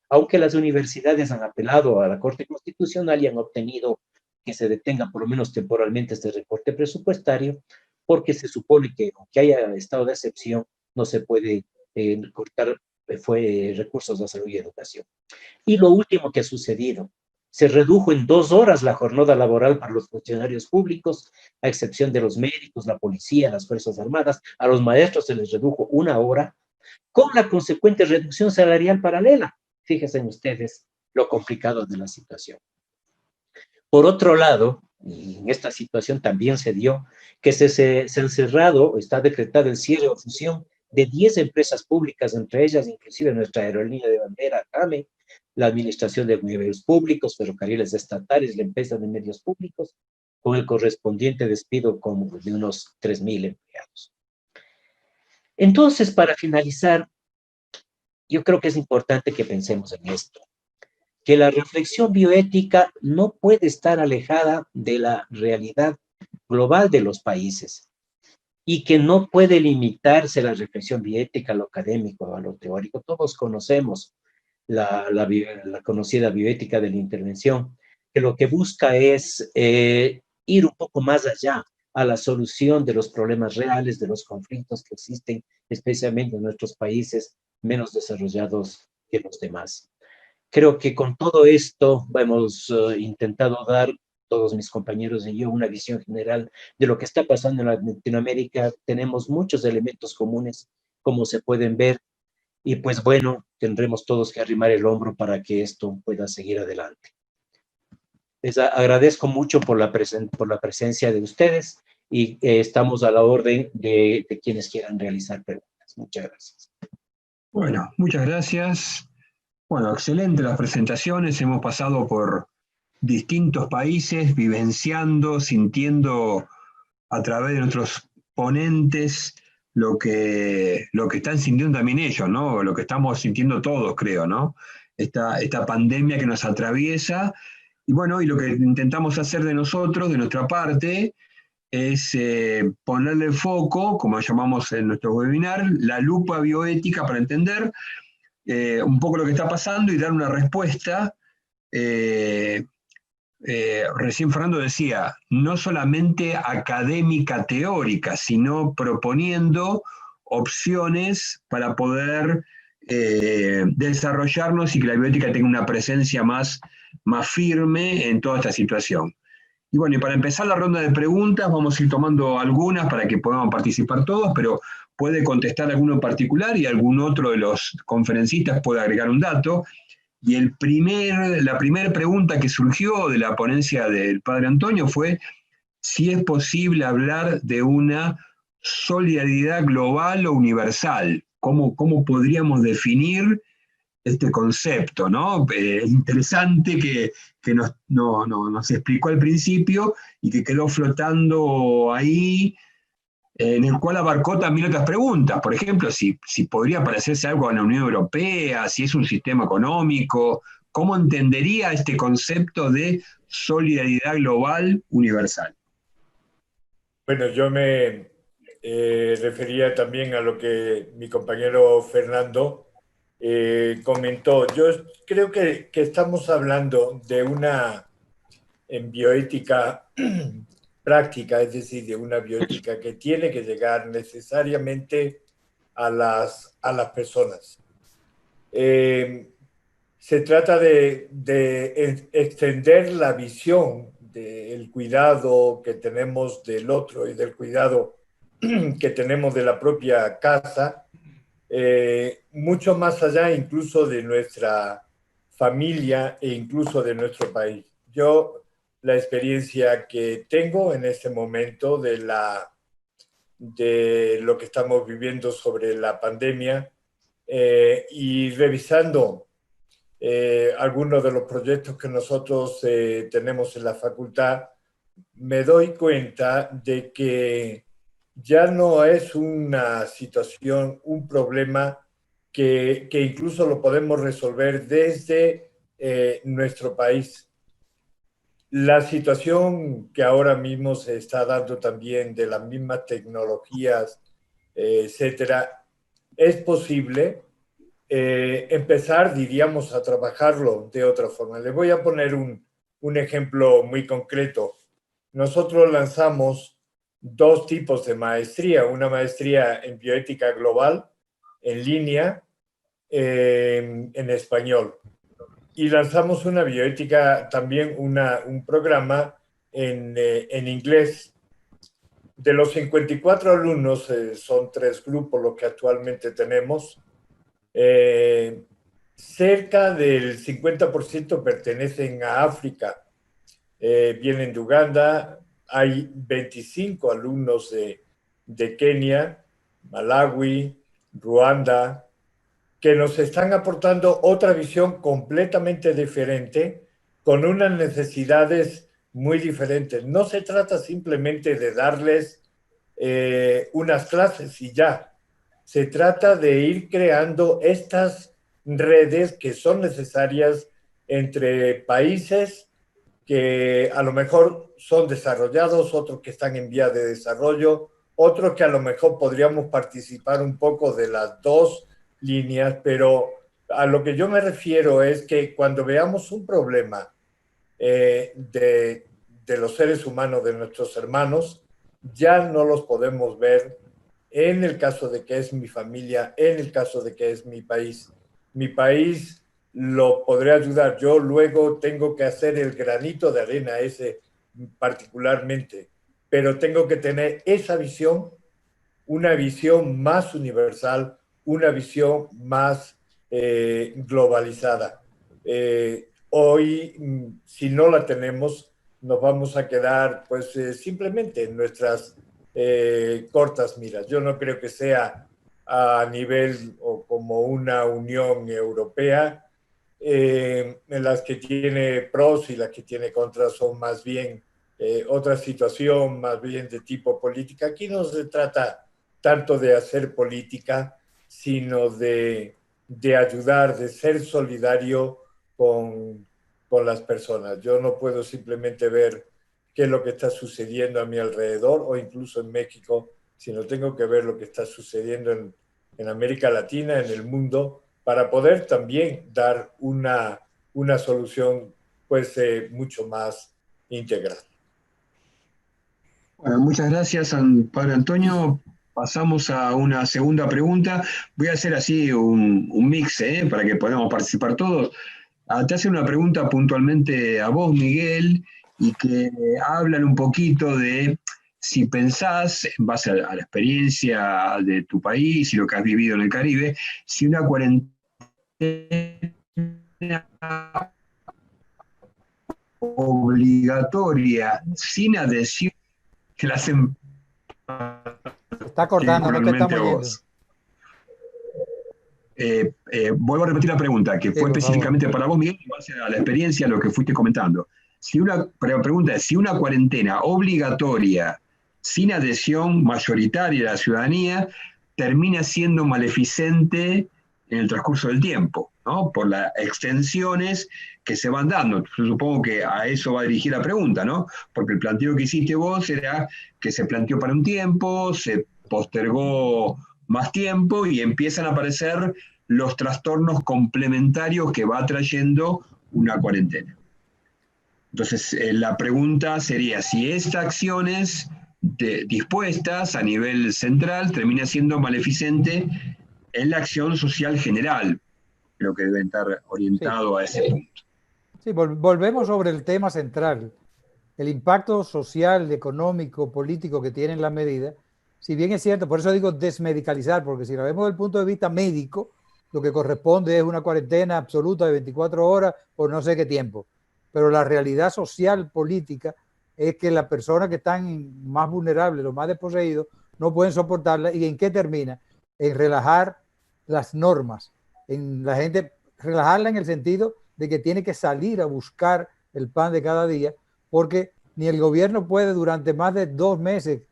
aunque las universidades han apelado a la Corte Constitucional y han obtenido que se detenga por lo menos temporalmente este recorte presupuestario, porque se supone que aunque haya estado de excepción, no se puede cortar recursos de salud y educación. Y lo último que ha sucedido, se redujo en 2 horas la jornada laboral para los funcionarios públicos, a excepción de los médicos, la policía, las Fuerzas Armadas. A los maestros se les redujo 1 hora, con la consecuente reducción salarial paralela. Fíjense ustedes lo complicado de la situación. Por otro lado, y en esta situación también se dio, que se han cerrado, está decretado el cierre o fusión de 10 empresas públicas, entre ellas inclusive nuestra aerolínea de bandera, CAME, la Administración de Medios Públicos, Ferrocarriles Estatales, la empresa de medios públicos, con el correspondiente despido como de unos 3.000 empleados. Entonces, para finalizar, yo creo que es importante que pensemos en esto, que la reflexión bioética no puede estar alejada de la realidad global de los países y que no puede limitarse la reflexión bioética a lo académico, a lo teórico. Todos conocemos la conocida bioética de la intervención, que lo que busca es ir un poco más allá a la solución de los problemas reales, de los conflictos que existen, especialmente en nuestros países menos desarrollados que los demás. Creo que con todo esto hemos intentado dar, todos mis compañeros y yo, una visión general de lo que está pasando en Latinoamérica. Tenemos muchos elementos comunes, como se pueden ver, y pues bueno, tendremos todos que arrimar el hombro para que esto pueda seguir adelante. Les agradezco mucho por la presencia de ustedes y estamos a la orden de quienes quieran realizar preguntas. Muchas gracias. Bueno, muchas gracias. Bueno, excelente las presentaciones. Hemos pasado por distintos países, vivenciando, sintiendo a través de nuestros ponentes lo que están sintiendo también ellos, ¿no? Lo que estamos sintiendo todos, creo, ¿no? Esta pandemia que nos atraviesa. Y bueno, y lo que intentamos hacer de nosotros, de nuestra parte, es ponerle foco, como llamamos en nuestro webinar, la lupa bioética para entender un poco lo que está pasando y dar una respuesta. Recién Fernando decía, no solamente académica teórica, sino proponiendo opciones para poder desarrollarnos y que la bioética tenga una presencia más firme en toda esta situación. Y bueno, y para empezar la ronda de preguntas, vamos a ir tomando algunas para que podamos participar todos, pero puede contestar alguno en particular y algún otro de los conferencistas puede agregar un dato. Y la primera pregunta que surgió de la ponencia del padre Antonio fue si es posible hablar de una solidaridad global o universal. ¿Cómo podríamos definir este concepto, ¿no? Es interesante que nos explicó al principio y que quedó flotando ahí, en el cual abarcó también otras preguntas. Por ejemplo, si podría parecerse algo a la Unión Europea, si es un sistema económico, ¿cómo entendería este concepto de solidaridad global universal? Bueno, yo me refería también a lo que mi compañero Fernando comentó. Yo creo que estamos hablando de una en bioética práctica, es decir, de una bioética que tiene que llegar necesariamente a las personas. Se trata de extender la visión del cuidado que tenemos del otro y del cuidado que tenemos de la propia casa, mucho más allá incluso de nuestra familia e incluso de nuestro país. Yo, la experiencia que tengo en este momento de lo que estamos viviendo sobre la pandemia, y revisando algunos de los proyectos que nosotros tenemos en la facultad, me doy cuenta de que ya no es una situación, un problema que incluso lo podemos resolver desde nuestro país. La situación que ahora mismo se está dando también de las mismas tecnologías, etcétera, es posible empezar, diríamos, a trabajarlo de otra forma. Les voy a poner un ejemplo muy concreto. Nosotros lanzamos 2 tipos de maestría, una maestría en bioética global, en línea, en español. Y lanzamos una bioética, también un programa en inglés. De los 54 alumnos, son 3 grupos los que actualmente tenemos, cerca del 50% pertenecen a África, vienen de Uganda, hay 25 alumnos de Kenia, Malawi, Ruanda, que nos están aportando otra visión completamente diferente, con unas necesidades muy diferentes. No se trata simplemente de darles unas clases y ya. Se trata de ir creando estas redes que son necesarias entre países que a lo mejor son desarrollados, otros que están en vía de desarrollo, otros que a lo mejor podríamos participar un poco de las 2 líneas, pero a lo que yo me refiero es que cuando veamos un problema de los seres humanos, de nuestros hermanos, ya no los podemos ver en el caso de que es mi familia, en el caso de que es mi país. Mi país lo podré ayudar. Yo luego tengo que hacer el granito de arena ese particularmente, pero tengo que tener esa visión, una visión más universal, una visión más globalizada. Hoy, si no la tenemos, nos vamos a quedar pues simplemente en nuestras cortas miras. Yo no creo que sea a nivel o como una Unión Europea, en las que tiene pros y las que tiene contras son más bien otra situación, más bien de tipo política. Aquí no se trata tanto de hacer política, sino de ayudar, de ser solidario con las personas. Yo no puedo simplemente ver qué es lo que está sucediendo a mi alrededor o incluso en México, sino tengo que ver lo que está sucediendo en América Latina, en el mundo, para poder también dar una solución pues mucho más integral. Bueno, muchas gracias, padre Antonio. Pasamos a una segunda pregunta. Voy a hacer así un mix, para que podamos participar todos. Te hace una pregunta puntualmente a vos, Miguel, y que hablan un poquito de si pensás, en base a la experiencia de tu país y lo que has vivido en el Caribe, si una cuarentena obligatoria, sin adhesión, que la hacen Está cortando, no te estamos a oyendo. vos. Vuelvo a repetir la pregunta, que fue específicamente para vos, Miguel, en base a la experiencia, lo que fuiste comentando. La pregunta es, si una cuarentena obligatoria, sin adhesión mayoritaria de la ciudadanía, termina siendo maleficente en el transcurso del tiempo, ¿no? Por las extensiones que se van dando. Yo supongo que a eso va a dirigir la pregunta, ¿no? Porque el planteo que hiciste vos era que se planteó para un tiempo, se postergó más tiempo y empiezan a aparecer los trastornos complementarios que va trayendo una cuarentena. Entonces, la pregunta sería si estas acciones dispuestas a nivel central termina siendo maleficente en la acción social general. Creo que debe estar orientado a ese punto. Sí, volvemos sobre el tema central, el impacto social, económico, político que tienen las medidas. Si bien es cierto, por eso digo desmedicalizar, porque si lo vemos desde el punto de vista médico, lo que corresponde es una cuarentena absoluta de 24 horas por no sé qué tiempo. Pero la realidad social, política, es que las personas que están más vulnerables, los más desposeídos, no pueden soportarla. ¿Y en qué termina? En relajar las normas, en la gente, relajarla en el sentido de que tiene que salir a buscar el pan de cada día, porque ni el gobierno puede durante más de 2 meses,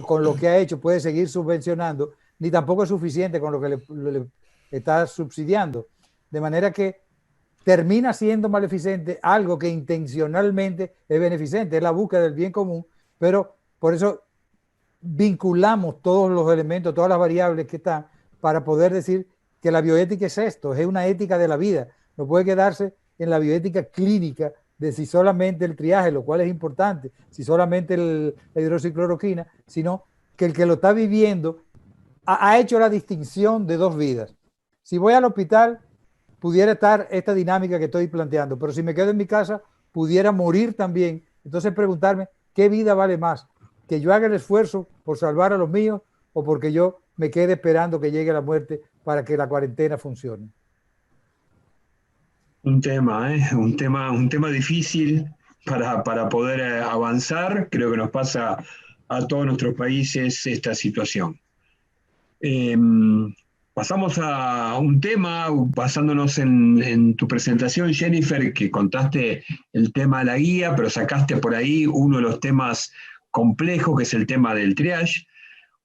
con lo que ha hecho, puede seguir subvencionando, ni tampoco es suficiente con lo que le está subsidiando. De manera que termina siendo maleficente algo que intencionalmente es beneficente, es la búsqueda del bien común, pero por eso vinculamos todos los elementos, todas las variables que están, para poder decir que la bioética es esto, es una ética de la vida. No puede quedarse en la bioética clínica de si solamente el triaje, lo cual es importante, si solamente la hidroxicloroquina, sino que el que lo está viviendo ha hecho la distinción de 2 vidas. Si voy al hospital, pudiera estar esta dinámica que estoy planteando, pero si me quedo en mi casa, pudiera morir también. Entonces preguntarme, ¿qué vida vale más? ¿Que yo haga el esfuerzo por salvar a los míos o porque yo me quede esperando que llegue la muerte para que la cuarentena funcione? Un tema difícil para poder avanzar. Creo que nos pasa a todos nuestros países esta situación. Pasamos a un tema, basándonos en tu presentación, Jennifer, que contaste el tema de la guía, pero sacaste por ahí uno de los temas complejos, que es el tema del triage.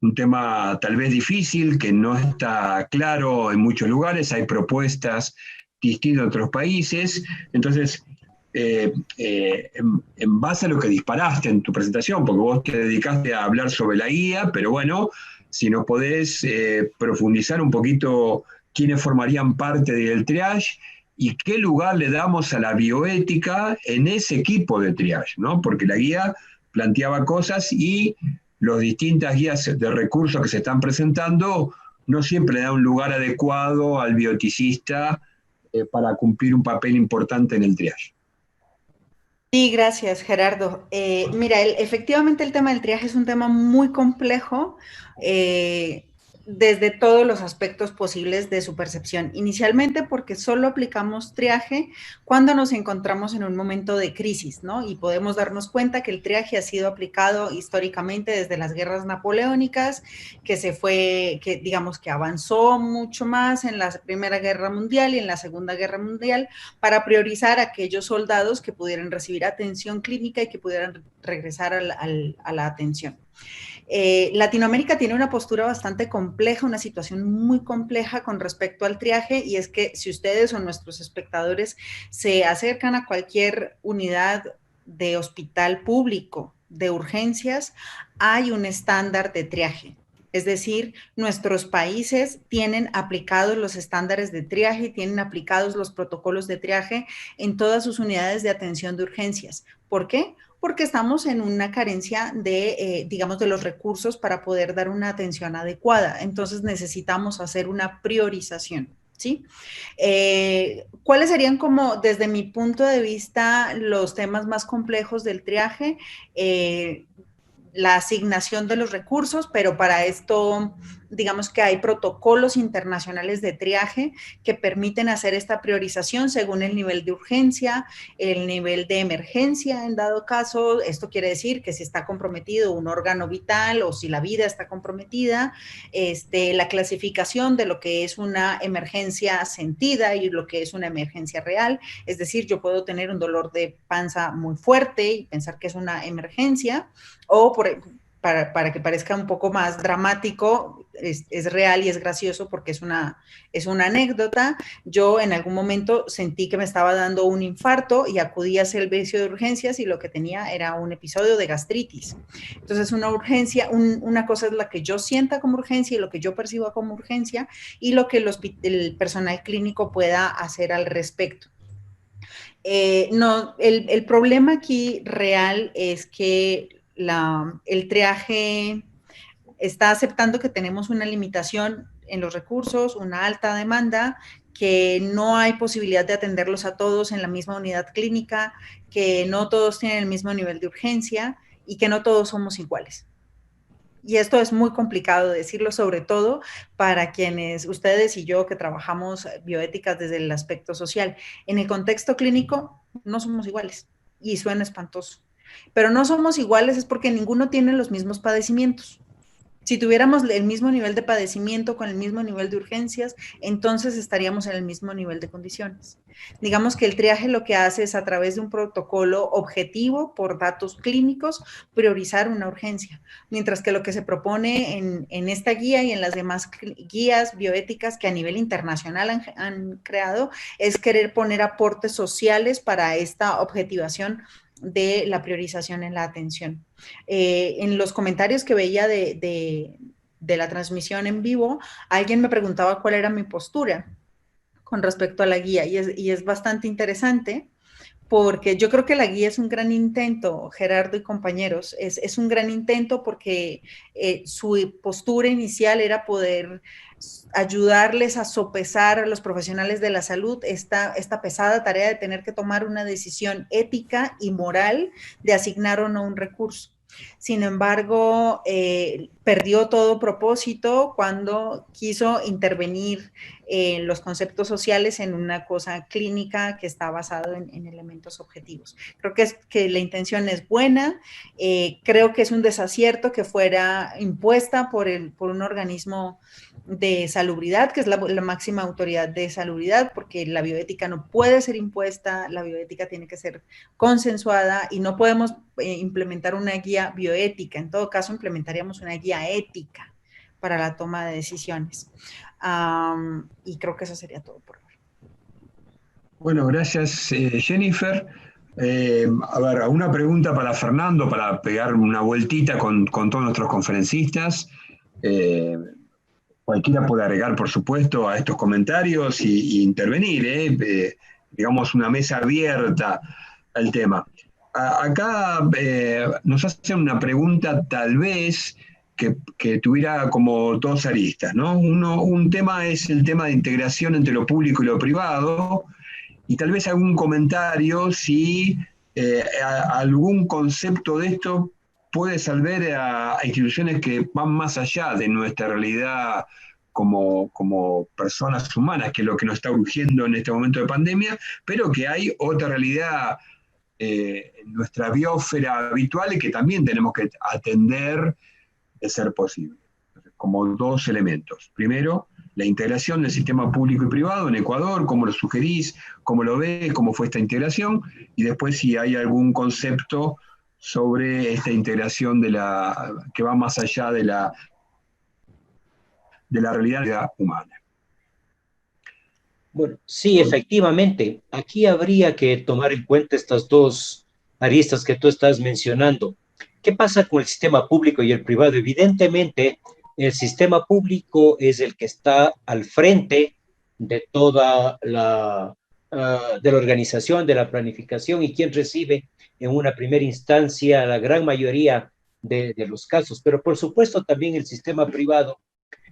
Un tema tal vez difícil, que no está claro en muchos lugares, hay propuestas distintas en otros países. Entonces, en base a lo que disparaste en tu presentación, porque vos te dedicaste a hablar sobre la guía, pero bueno, si nos podés profundizar un poquito quiénes formarían parte del triage y qué lugar le damos a la bioética en ese equipo de triage, ¿no? Porque la guía planteaba cosas y las distintas guías de recursos que se están presentando no siempre le dan un lugar adecuado al bioeticista para cumplir un papel importante en el triage. Sí, gracias, Gerardo. Mira, efectivamente el tema del triaje es un tema muy complejo desde todos los aspectos posibles de su percepción. Inicialmente porque solo aplicamos triaje cuando nos encontramos en un momento de crisis, ¿no? Y podemos darnos cuenta que el triaje ha sido aplicado históricamente desde las guerras napoleónicas, que digamos que avanzó mucho más en la Primera Guerra Mundial y en la Segunda Guerra Mundial para priorizar a aquellos soldados que pudieran recibir atención clínica y que pudieran regresar a la atención. Latinoamérica tiene una postura bastante compleja, una situación muy compleja con respecto al triaje, y es que si ustedes o nuestros espectadores se acercan a cualquier unidad de hospital público de urgencias, hay un estándar de triaje. Es decir, nuestros países tienen aplicados los estándares de triaje, tienen aplicados los protocolos de triaje en todas sus unidades de atención de urgencias. ¿Por qué? Porque estamos en una carencia de, digamos, de los recursos para poder dar una atención adecuada. Entonces necesitamos hacer una priorización, ¿sí? ¿Cuáles serían como, desde mi punto de vista, los temas más complejos del triaje? La asignación de los recursos, pero para esto, digamos que hay protocolos internacionales de triaje que permiten hacer esta priorización según el nivel de urgencia, el nivel de emergencia en dado caso. Esto quiere decir que si está comprometido un órgano vital o si la vida está comprometida, la clasificación de lo que es una emergencia sentida y lo que es una emergencia real. Es decir, yo puedo tener un dolor de panza muy fuerte y pensar que es una emergencia, o para que parezca un poco más dramático, es real y es gracioso porque es una anécdota. Yo en algún momento sentí que me estaba dando un infarto y acudí al servicio de urgencias y lo que tenía era un episodio de gastritis. Entonces, una urgencia, una cosa es la que yo sienta como urgencia y lo que yo perciba como urgencia y lo que el personal clínico pueda hacer al respecto. No, el problema aquí real es que el triaje está aceptando que tenemos una limitación en los recursos, una alta demanda, que no hay posibilidad de atenderlos a todos en la misma unidad clínica, que no todos tienen el mismo nivel de urgencia y que no todos somos iguales. Y esto es muy complicado decirlo, sobre todo para quienes, ustedes y yo, que trabajamos bioéticas desde el aspecto social. En el contexto clínico, no somos iguales. Y suena espantoso. Pero no somos iguales es porque ninguno tiene los mismos padecimientos. Si tuviéramos el mismo nivel de padecimiento con el mismo nivel de urgencias, entonces estaríamos en el mismo nivel de condiciones. Digamos que el triaje lo que hace es, a través de un protocolo objetivo por datos clínicos, priorizar una urgencia, mientras que lo que se propone en esta guía y en las demás guías bioéticas que a nivel internacional han creado es querer poner aportes sociales para esta objetivación de la priorización en la atención. En los comentarios que veía de la transmisión en vivo, alguien me preguntaba cuál era mi postura con respecto a la guía y es bastante interesante porque yo creo que la guía es un gran intento, Gerardo y compañeros, es un gran intento porque su postura inicial era poder ayudarles a sopesar a los profesionales de la salud esta pesada tarea de tener que tomar una decisión ética y moral de asignar o no un recurso. Sin embargo, perdió todo propósito cuando quiso intervenir los conceptos sociales en una cosa clínica que está basado en elementos objetivos. Creo que la intención es buena, creo que es un desacierto que fuera impuesta por un organismo de salubridad, que es la máxima autoridad de salubridad, porque la bioética no puede ser impuesta, la bioética tiene que ser consensuada y no podemos implementar una guía bioética, en todo caso implementaríamos una guía ética para la toma de decisiones. Y creo que eso sería todo por hoy. Bueno, gracias Jennifer. A ver, una pregunta para Fernando, para pegar una vueltita con todos nuestros conferencistas. Cualquiera puede agregar, por supuesto, a estos comentarios y intervenir, digamos, una mesa abierta al tema. Acá nos hacen una pregunta tal vez que tuviera como dos aristas, ¿no? Un tema es el tema de integración entre lo público y lo privado, y tal vez algún comentario si algún concepto de esto puede salvar a instituciones que van más allá de nuestra realidad como personas humanas, que es lo que nos está urgiendo en este momento de pandemia, pero que hay otra realidad en nuestra biosfera habitual y que también tenemos que atender de ser posible. Como dos elementos. Primero, la integración del sistema público y privado en Ecuador, cómo lo sugerís, cómo lo ves, cómo fue esta integración, y después si hay algún concepto sobre esta integración que va más allá de la realidad humana. Bueno, sí, efectivamente, aquí habría que tomar en cuenta estas dos aristas que tú estás mencionando. ¿Qué pasa con el sistema público y el privado? Evidentemente, el sistema público es el que está al frente de toda de la organización, de la planificación y quien recibe en una primera instancia la gran mayoría de los casos. Pero por supuesto también el sistema privado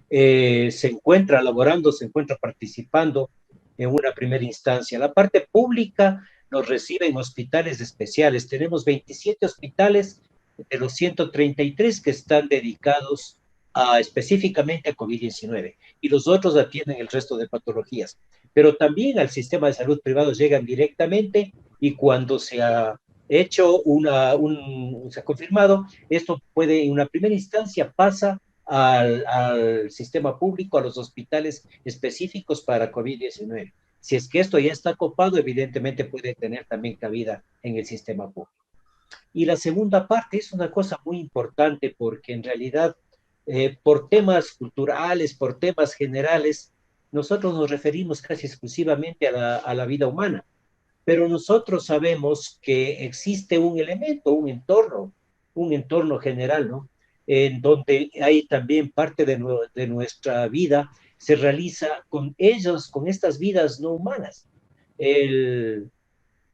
se encuentra elaborando, se encuentra participando en una primera instancia. La parte pública nos recibe en hospitales especiales. Tenemos 27 hospitales de los 133 que están dedicados específicamente a COVID-19 y los otros atienden el resto de patologías. Pero también al sistema de salud privado llegan directamente y cuando se ha hecho se ha confirmado, esto puede en una primera instancia pasa al sistema público, a los hospitales específicos para COVID-19. Si es que esto ya está copado, evidentemente puede tener también cabida en el sistema público. Y la segunda parte es una cosa muy importante porque en realidad por temas culturales, por temas generales, nosotros nos referimos casi exclusivamente a la vida humana, pero nosotros sabemos que existe un elemento, un entorno general, ¿no? En donde hay también parte de nuestra vida se realiza con ellos, con estas vidas no humanas. El,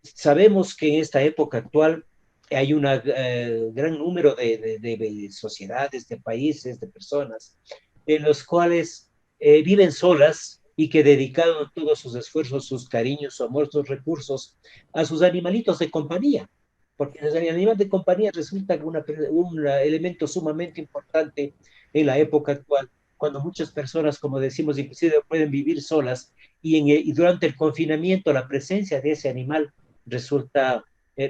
Sabemos que en esta época actual hay un gran número de sociedades, de países, de personas, en los cuales viven solas y que dedicaron todos sus esfuerzos, sus cariños, su amor, sus recursos a sus animalitos de compañía. Porque el animal de compañía resulta un elemento sumamente importante en la época actual, cuando muchas personas, como decimos, inclusive pueden vivir solas y durante el confinamiento la presencia de ese animal resulta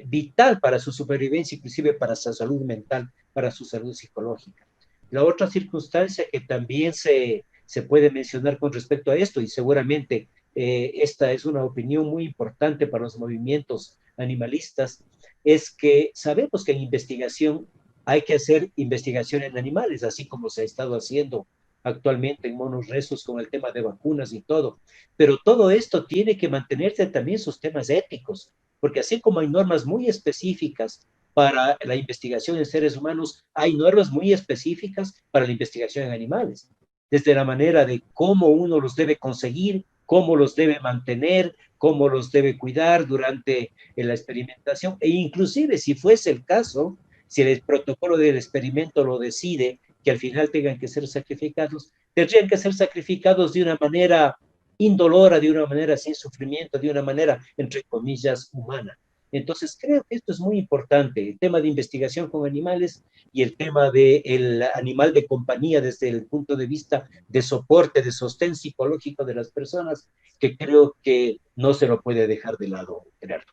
vital para su supervivencia, inclusive para su salud mental, para su salud psicológica. La otra circunstancia que también se puede mencionar con respecto a esto, y seguramente esta es una opinión muy importante para los movimientos animalistas, es que sabemos que en investigación hay que hacer investigación en animales, así como se ha estado haciendo actualmente en monos rezos con el tema de vacunas y todo. Pero todo esto tiene que mantenerse también sus temas éticos, porque así como hay normas muy específicas para la investigación en seres humanos, hay normas muy específicas para la investigación en animales, desde la manera de cómo uno los debe conseguir, cómo los debe mantener, cómo los debe cuidar durante la experimentación, e inclusive si fuese el caso, si el protocolo del experimento lo decide, que al final tengan que ser sacrificados, tendrían que ser sacrificados de una manera indolora, de una manera sin sufrimiento, de una manera, entre comillas, humana. Entonces, creo que esto es muy importante, el tema de investigación con animales y el tema del animal de compañía desde el punto de vista de soporte, de sostén psicológico de las personas, que creo que no se lo puede dejar de lado, Gerardo.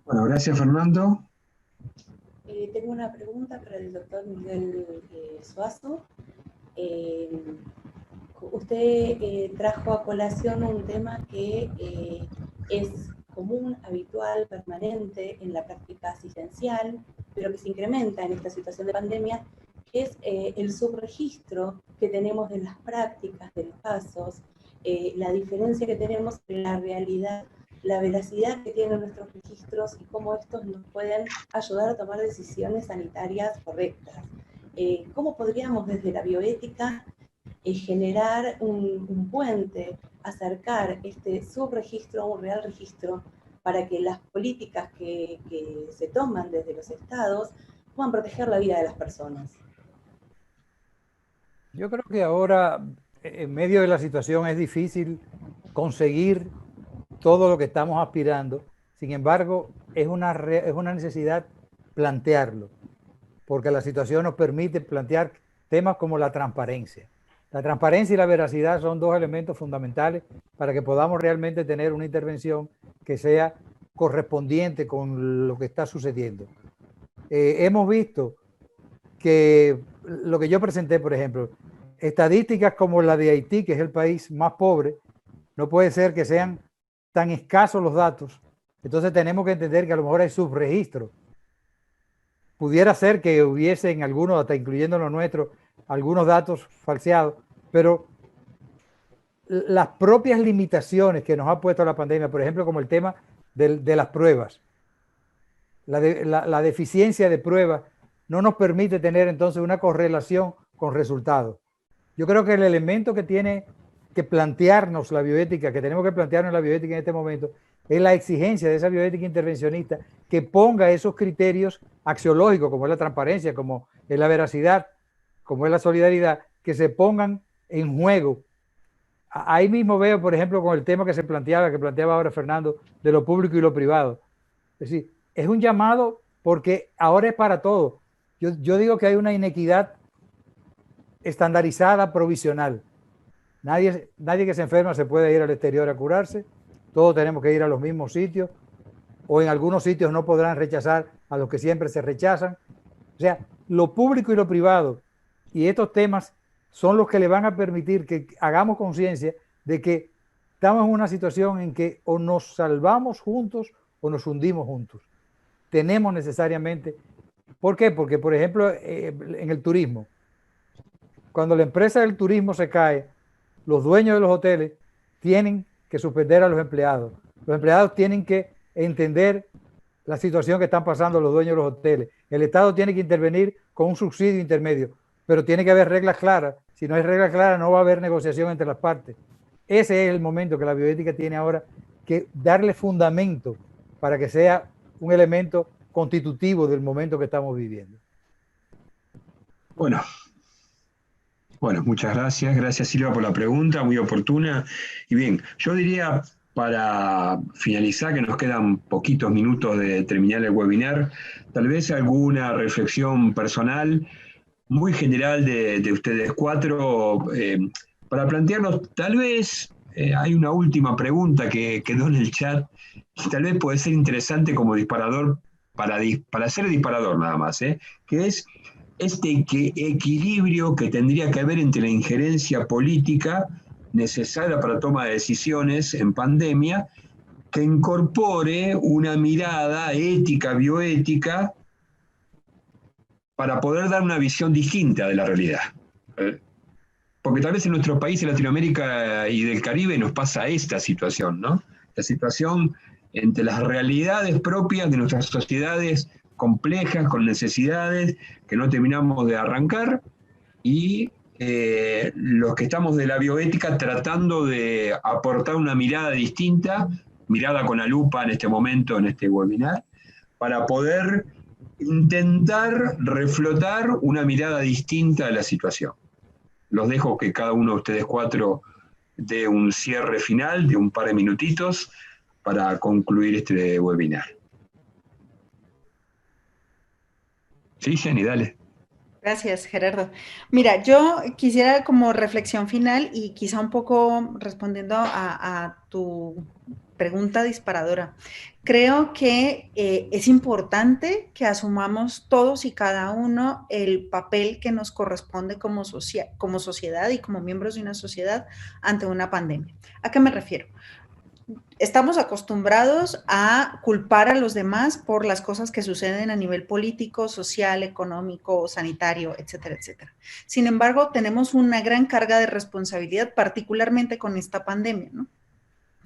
Bueno, gracias, Fernando. Tengo una pregunta para el doctor Miguel Suazo. Usted trajo a colación un tema que es común, habitual, permanente en la práctica asistencial, pero que se incrementa en esta situación de pandemia, que es el subregistro que tenemos de las prácticas, de los casos, la diferencia que tenemos en la realidad, la veracidad que tienen nuestros registros y cómo estos nos pueden ayudar a tomar decisiones sanitarias correctas. ¿Cómo podríamos desde la bioética generar un puente, acercar este subregistro a un real registro para que las políticas que se toman desde los estados puedan proteger la vida de las personas? Yo creo que ahora, en medio de la situación, es difícil conseguir todo lo que estamos aspirando. Sin embargo, es una necesidad plantearlo, porque la situación nos permite plantear temas como la transparencia. La transparencia y la veracidad son dos elementos fundamentales para que podamos realmente tener una intervención que sea correspondiente con lo que está sucediendo. Hemos visto que lo que yo presenté, por ejemplo, estadísticas como la de Haití, que es el país más pobre, no puede ser que sean tan escasos los datos. Entonces tenemos que entender que a lo mejor hay subregistros. Pudiera ser que hubiesen algunos, hasta incluyendo los nuestros, algunos datos falseados, pero las propias limitaciones que nos ha puesto la pandemia, por ejemplo, como el tema de las pruebas, la deficiencia de pruebas, no nos permite tener entonces una correlación con resultados. Yo creo que el elemento que tiene que plantearnos la bioética, que tenemos que plantearnos la bioética en este momento, es la exigencia de esa bioética intervencionista que ponga esos criterios axiológicos, como es la transparencia, como es la veracidad, como es la solidaridad, que se pongan en juego. Ahí mismo veo, por ejemplo, con el tema que planteaba ahora Fernando, de lo público y lo privado. Es decir, es un llamado porque ahora es para todo. Yo digo que hay una inequidad estandarizada provisional. Nadie que se enferma se puede ir al exterior a curarse, todos tenemos que ir a los mismos sitios, o en algunos sitios no podrán rechazar a los que siempre se rechazan. O sea, lo público y lo privado, y estos temas son los que le van a permitir que hagamos conciencia de que estamos en una situación en que o nos salvamos juntos o nos hundimos juntos. Tenemos necesariamente, ¿por qué? Porque, por ejemplo, en el turismo, cuando la empresa del turismo se cae, los dueños de los hoteles tienen que suspender a los empleados. Los empleados tienen que entender la situación que están pasando los dueños de los hoteles. El Estado tiene que intervenir con un subsidio intermedio, pero tiene que haber reglas claras. Si no hay reglas claras, no va a haber negociación entre las partes. Ese es el momento que la bioética tiene ahora que darle fundamento para que sea un elemento constitutivo del momento que estamos viviendo. Bueno, muchas gracias. Gracias, Silva, por la pregunta, muy oportuna. Y bien, yo diría, para finalizar, que nos quedan poquitos minutos de terminar el webinar, tal vez alguna reflexión personal, muy general de ustedes cuatro, para plantearnos, tal vez hay una última pregunta que quedó en el chat, y tal vez puede ser interesante como disparador, para ser disparador nada más, que es este equilibrio que tendría que haber entre la injerencia política necesaria para toma de decisiones en pandemia, que incorpore una mirada ética, bioética, para poder dar una visión distinta de la realidad. Porque tal vez en nuestros países de Latinoamérica y del Caribe nos pasa esta situación, ¿no? La situación entre las realidades propias de nuestras sociedades complejas, con necesidades que no terminamos de arrancar, y los que estamos de la bioética tratando de aportar una mirada distinta, mirada con la lupa en este momento, en este webinar, para poder intentar reflotar una mirada distinta de la situación. Los dejo que cada uno de ustedes cuatro dé un cierre final de un par de minutitos para concluir este webinar. Sí, Jenny, dale. Gracias, Gerardo. Mira, yo quisiera como reflexión final y quizá un poco respondiendo a tu pregunta disparadora. Creo que es importante que asumamos todos y cada uno el papel que nos corresponde como sociedad y como miembros de una sociedad ante una pandemia. ¿A qué me refiero? Estamos acostumbrados a culpar a los demás por las cosas que suceden a nivel político, social, económico, sanitario, etcétera, etcétera. Sin embargo, tenemos una gran carga de responsabilidad, particularmente con esta pandemia, ¿no?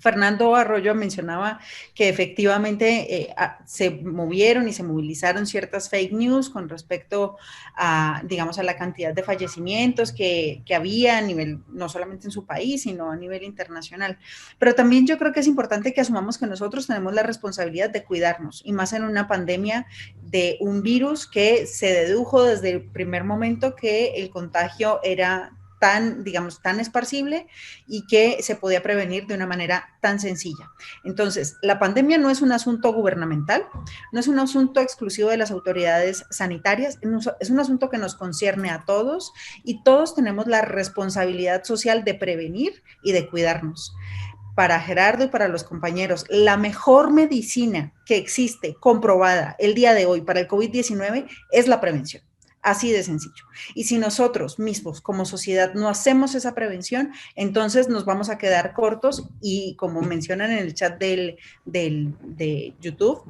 Fernando Arroyo mencionaba que efectivamente se movieron y se movilizaron ciertas fake news con respecto a, digamos, a la cantidad de fallecimientos que había a nivel, no solamente en su país, sino a nivel internacional. Pero también yo creo que es importante que asumamos que nosotros tenemos la responsabilidad de cuidarnos, y más en una pandemia de un virus que se dedujo desde el primer momento que el contagio era tan, digamos, tan esparcible y que se podía prevenir de una manera tan sencilla. Entonces, la pandemia no es un asunto gubernamental, no es un asunto exclusivo de las autoridades sanitarias, es un asunto que nos concierne a todos, y todos tenemos la responsabilidad social de prevenir y de cuidarnos. Para Gerardo y para los compañeros, la mejor medicina que existe comprobada el día de hoy para el COVID-19 es la prevención. Así de sencillo. Y si nosotros mismos como sociedad no hacemos esa prevención, entonces nos vamos a quedar cortos, y como mencionan en el chat de YouTube,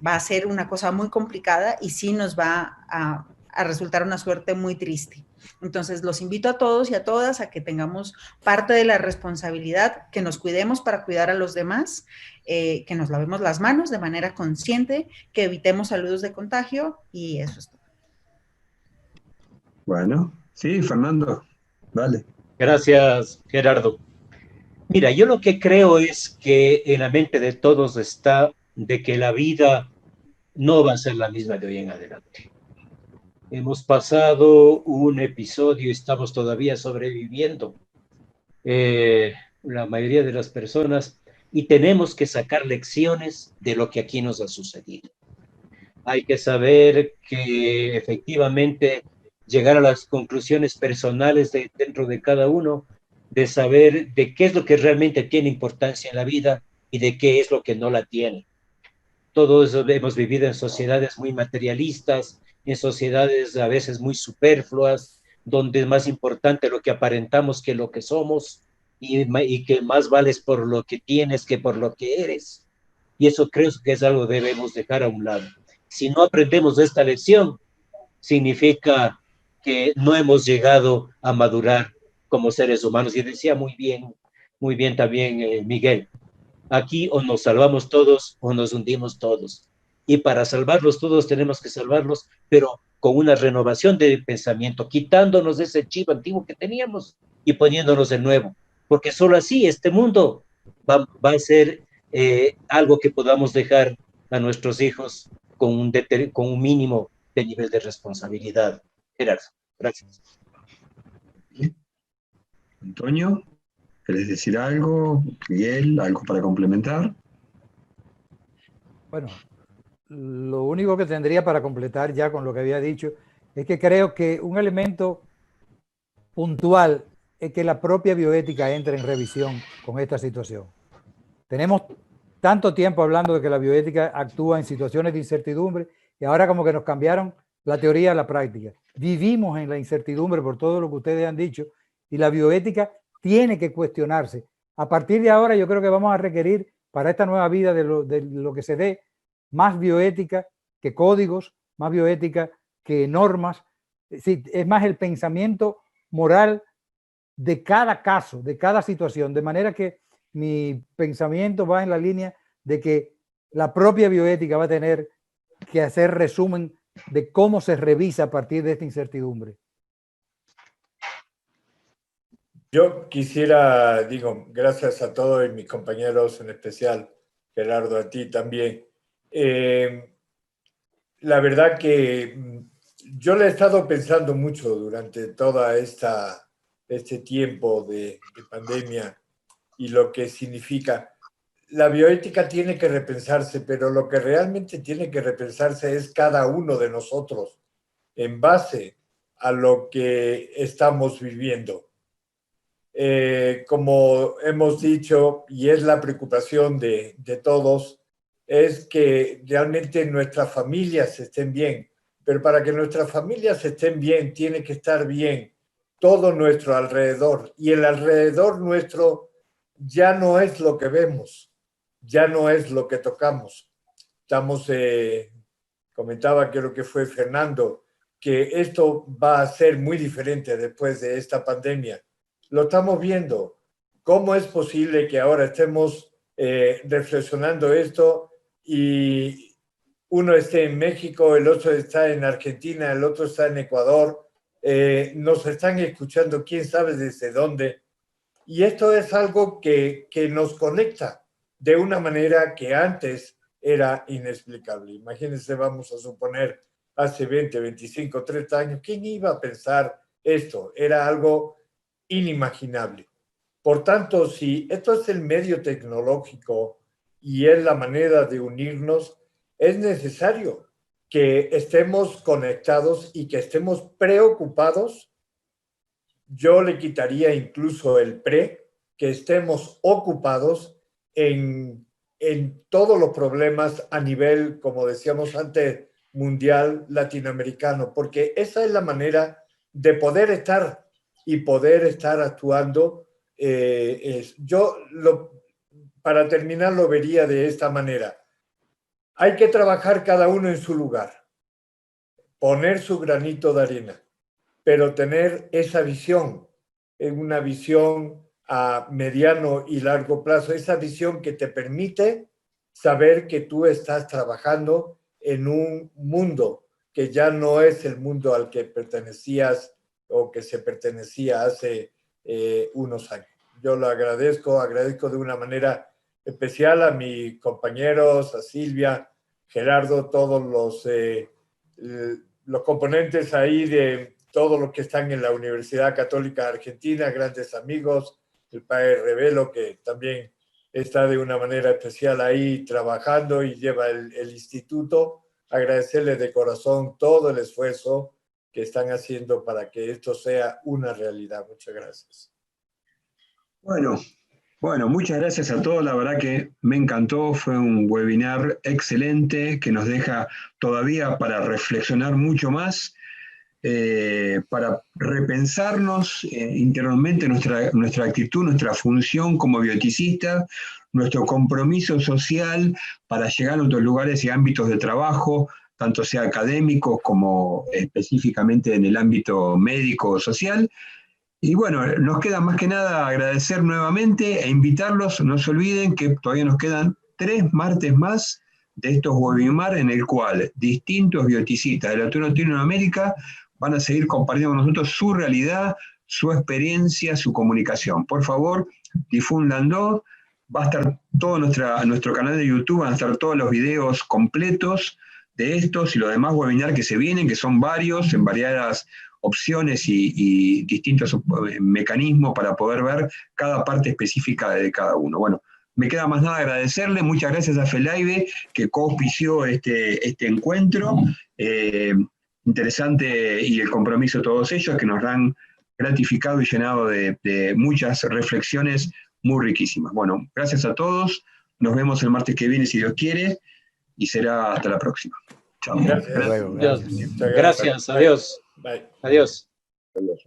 va a ser una cosa muy complicada y sí nos va a resultar una suerte muy triste. Entonces los invito a todos y a todas a que tengamos parte de la responsabilidad, que nos cuidemos para cuidar a los demás, que nos lavemos las manos de manera consciente, que evitemos saludos de contagio, y eso es todo. Bueno, sí, Fernando, dale. Gracias, Gerardo. Mira, yo lo que creo es que en la mente de todos está de que la vida no va a ser la misma de hoy en adelante. Hemos pasado un episodio, estamos todavía sobreviviendo, la mayoría de las personas, y tenemos que sacar lecciones de lo que aquí nos ha sucedido. Hay que saber que efectivamente llegar a las conclusiones personales dentro de cada uno, de saber de qué es lo que realmente tiene importancia en la vida y de qué es lo que no la tiene. Todos hemos vivido en sociedades muy materialistas, en sociedades a veces muy superfluas, donde es más importante lo que aparentamos que lo que somos, y que más vales por lo que tienes que por lo que eres. Y eso creo que es algo que debemos dejar a un lado. Si no aprendemos esta lección, significa que no hemos llegado a madurar como seres humanos. Y decía muy bien también Miguel, aquí o nos salvamos todos o nos hundimos todos. Y para salvarlos todos tenemos que salvarlos, pero con una renovación de pensamiento, quitándonos ese chip antiguo que teníamos y poniéndonos de nuevo. Porque solo así este mundo va a ser algo que podamos dejar a nuestros hijos con un mínimo de nivel de responsabilidad. Gerardo, gracias. Antonio, ¿querés decir algo? Miguel, ¿algo para complementar? Bueno, lo único que tendría para completar ya con lo que había dicho es que creo que un elemento puntual es que la propia bioética entre en revisión con esta situación. Tenemos tanto tiempo hablando de que la bioética actúa en situaciones de incertidumbre y ahora como que nos cambiaron la teoría a la práctica. Vivimos en la incertidumbre por todo lo que ustedes han dicho y la bioética tiene que cuestionarse. A partir de ahora yo creo que vamos a requerir para esta nueva vida de lo que se dé más bioética que códigos, más bioética que normas. Es más el pensamiento moral de cada caso, de cada situación, de manera que mi pensamiento va en la línea de que la propia bioética va a tener que hacer resumen de cómo se revisa a partir de esta incertidumbre. Yo quisiera, gracias a todos y mis compañeros, en especial Gerardo, a ti también. La verdad que yo le he estado pensando mucho durante toda este tiempo de pandemia y lo que significa. La bioética tiene que repensarse, pero lo que realmente tiene que repensarse es cada uno de nosotros en base a lo que estamos viviendo. Como hemos dicho, y es la preocupación de todos, es que realmente nuestras familias estén bien. Pero para que nuestras familias estén bien, tiene que estar bien todo nuestro alrededor. Y el alrededor nuestro ya no es lo que vemos, ya no es lo que tocamos. Comentaba, creo que fue Fernando, que esto va a ser muy diferente después de esta pandemia. Lo estamos viendo. ¿Cómo es posible que ahora estemos reflexionando esto y uno esté en México, el otro está en Argentina, el otro está en Ecuador? Nos están escuchando quién sabe desde dónde. Y esto es algo que nos conecta de una manera que antes era inexplicable. Imagínense, vamos a suponer, hace 20, 25, 30 años, ¿quién iba a pensar esto? Era algo inimaginable. Por tanto, si esto es el medio tecnológico y es la manera de unirnos, es necesario que estemos conectados y que estemos preocupados. Yo le quitaría incluso el que estemos ocupados en todos los problemas a nivel, como decíamos antes, mundial, latinoamericano, porque esa es la manera de poder estar y poder estar actuando. Para terminar, lo vería de esta manera. Hay que trabajar cada uno en su lugar, poner su granito de arena, pero tener esa visión, una visión a mediano y largo plazo, esa visión que te permite saber que tú estás trabajando en un mundo que ya no es el mundo al que pertenecías o que se pertenecía hace unos años. Yo lo agradezco de una manera especial a mis compañeros, a Silvia, Gerardo, todos los componentes ahí de todos los que están en la Universidad Católica Argentina, grandes amigos, el padre Revelo, que también está de una manera especial ahí trabajando y lleva el instituto. Agradecerles de corazón todo el esfuerzo que están haciendo para que esto sea una realidad. Muchas gracias. Bueno, muchas gracias a todos. La verdad que me encantó. Fue un webinar excelente que nos deja todavía para reflexionar mucho más, para repensarnos internamente nuestra actitud, nuestra función como bioeticistas, nuestro compromiso social para llegar a otros lugares y ámbitos de trabajo, tanto sea académicos como específicamente en el ámbito médico o social. Y bueno, nos queda más que nada agradecer nuevamente e invitarlos. No se olviden que todavía nos quedan 3 martes más de estos webinars en el cual distintos bioeticistas de Latinoamérica van a seguir compartiendo con nosotros su realidad, su experiencia, su comunicación. Por favor, difúndanlo. Va a estar todo nuestro canal de YouTube, van a estar todos los videos completos de estos y los demás webinars que se vienen, que son varios, en variadas opciones y distintos mecanismos para poder ver cada parte específica de cada uno. Bueno, me queda más nada agradecerle. Muchas gracias a FELAIBE, que coauspició este encuentro. Interesante, y el compromiso de todos ellos, que nos han gratificado y llenado de muchas reflexiones muy riquísimas. Bueno, gracias a todos. Nos vemos el martes que viene, si Dios quiere, y será hasta la próxima. Chao. Gracias. Luego, Gracias. Muchas Gracias. Adiós. Bye. Adiós. Adiós.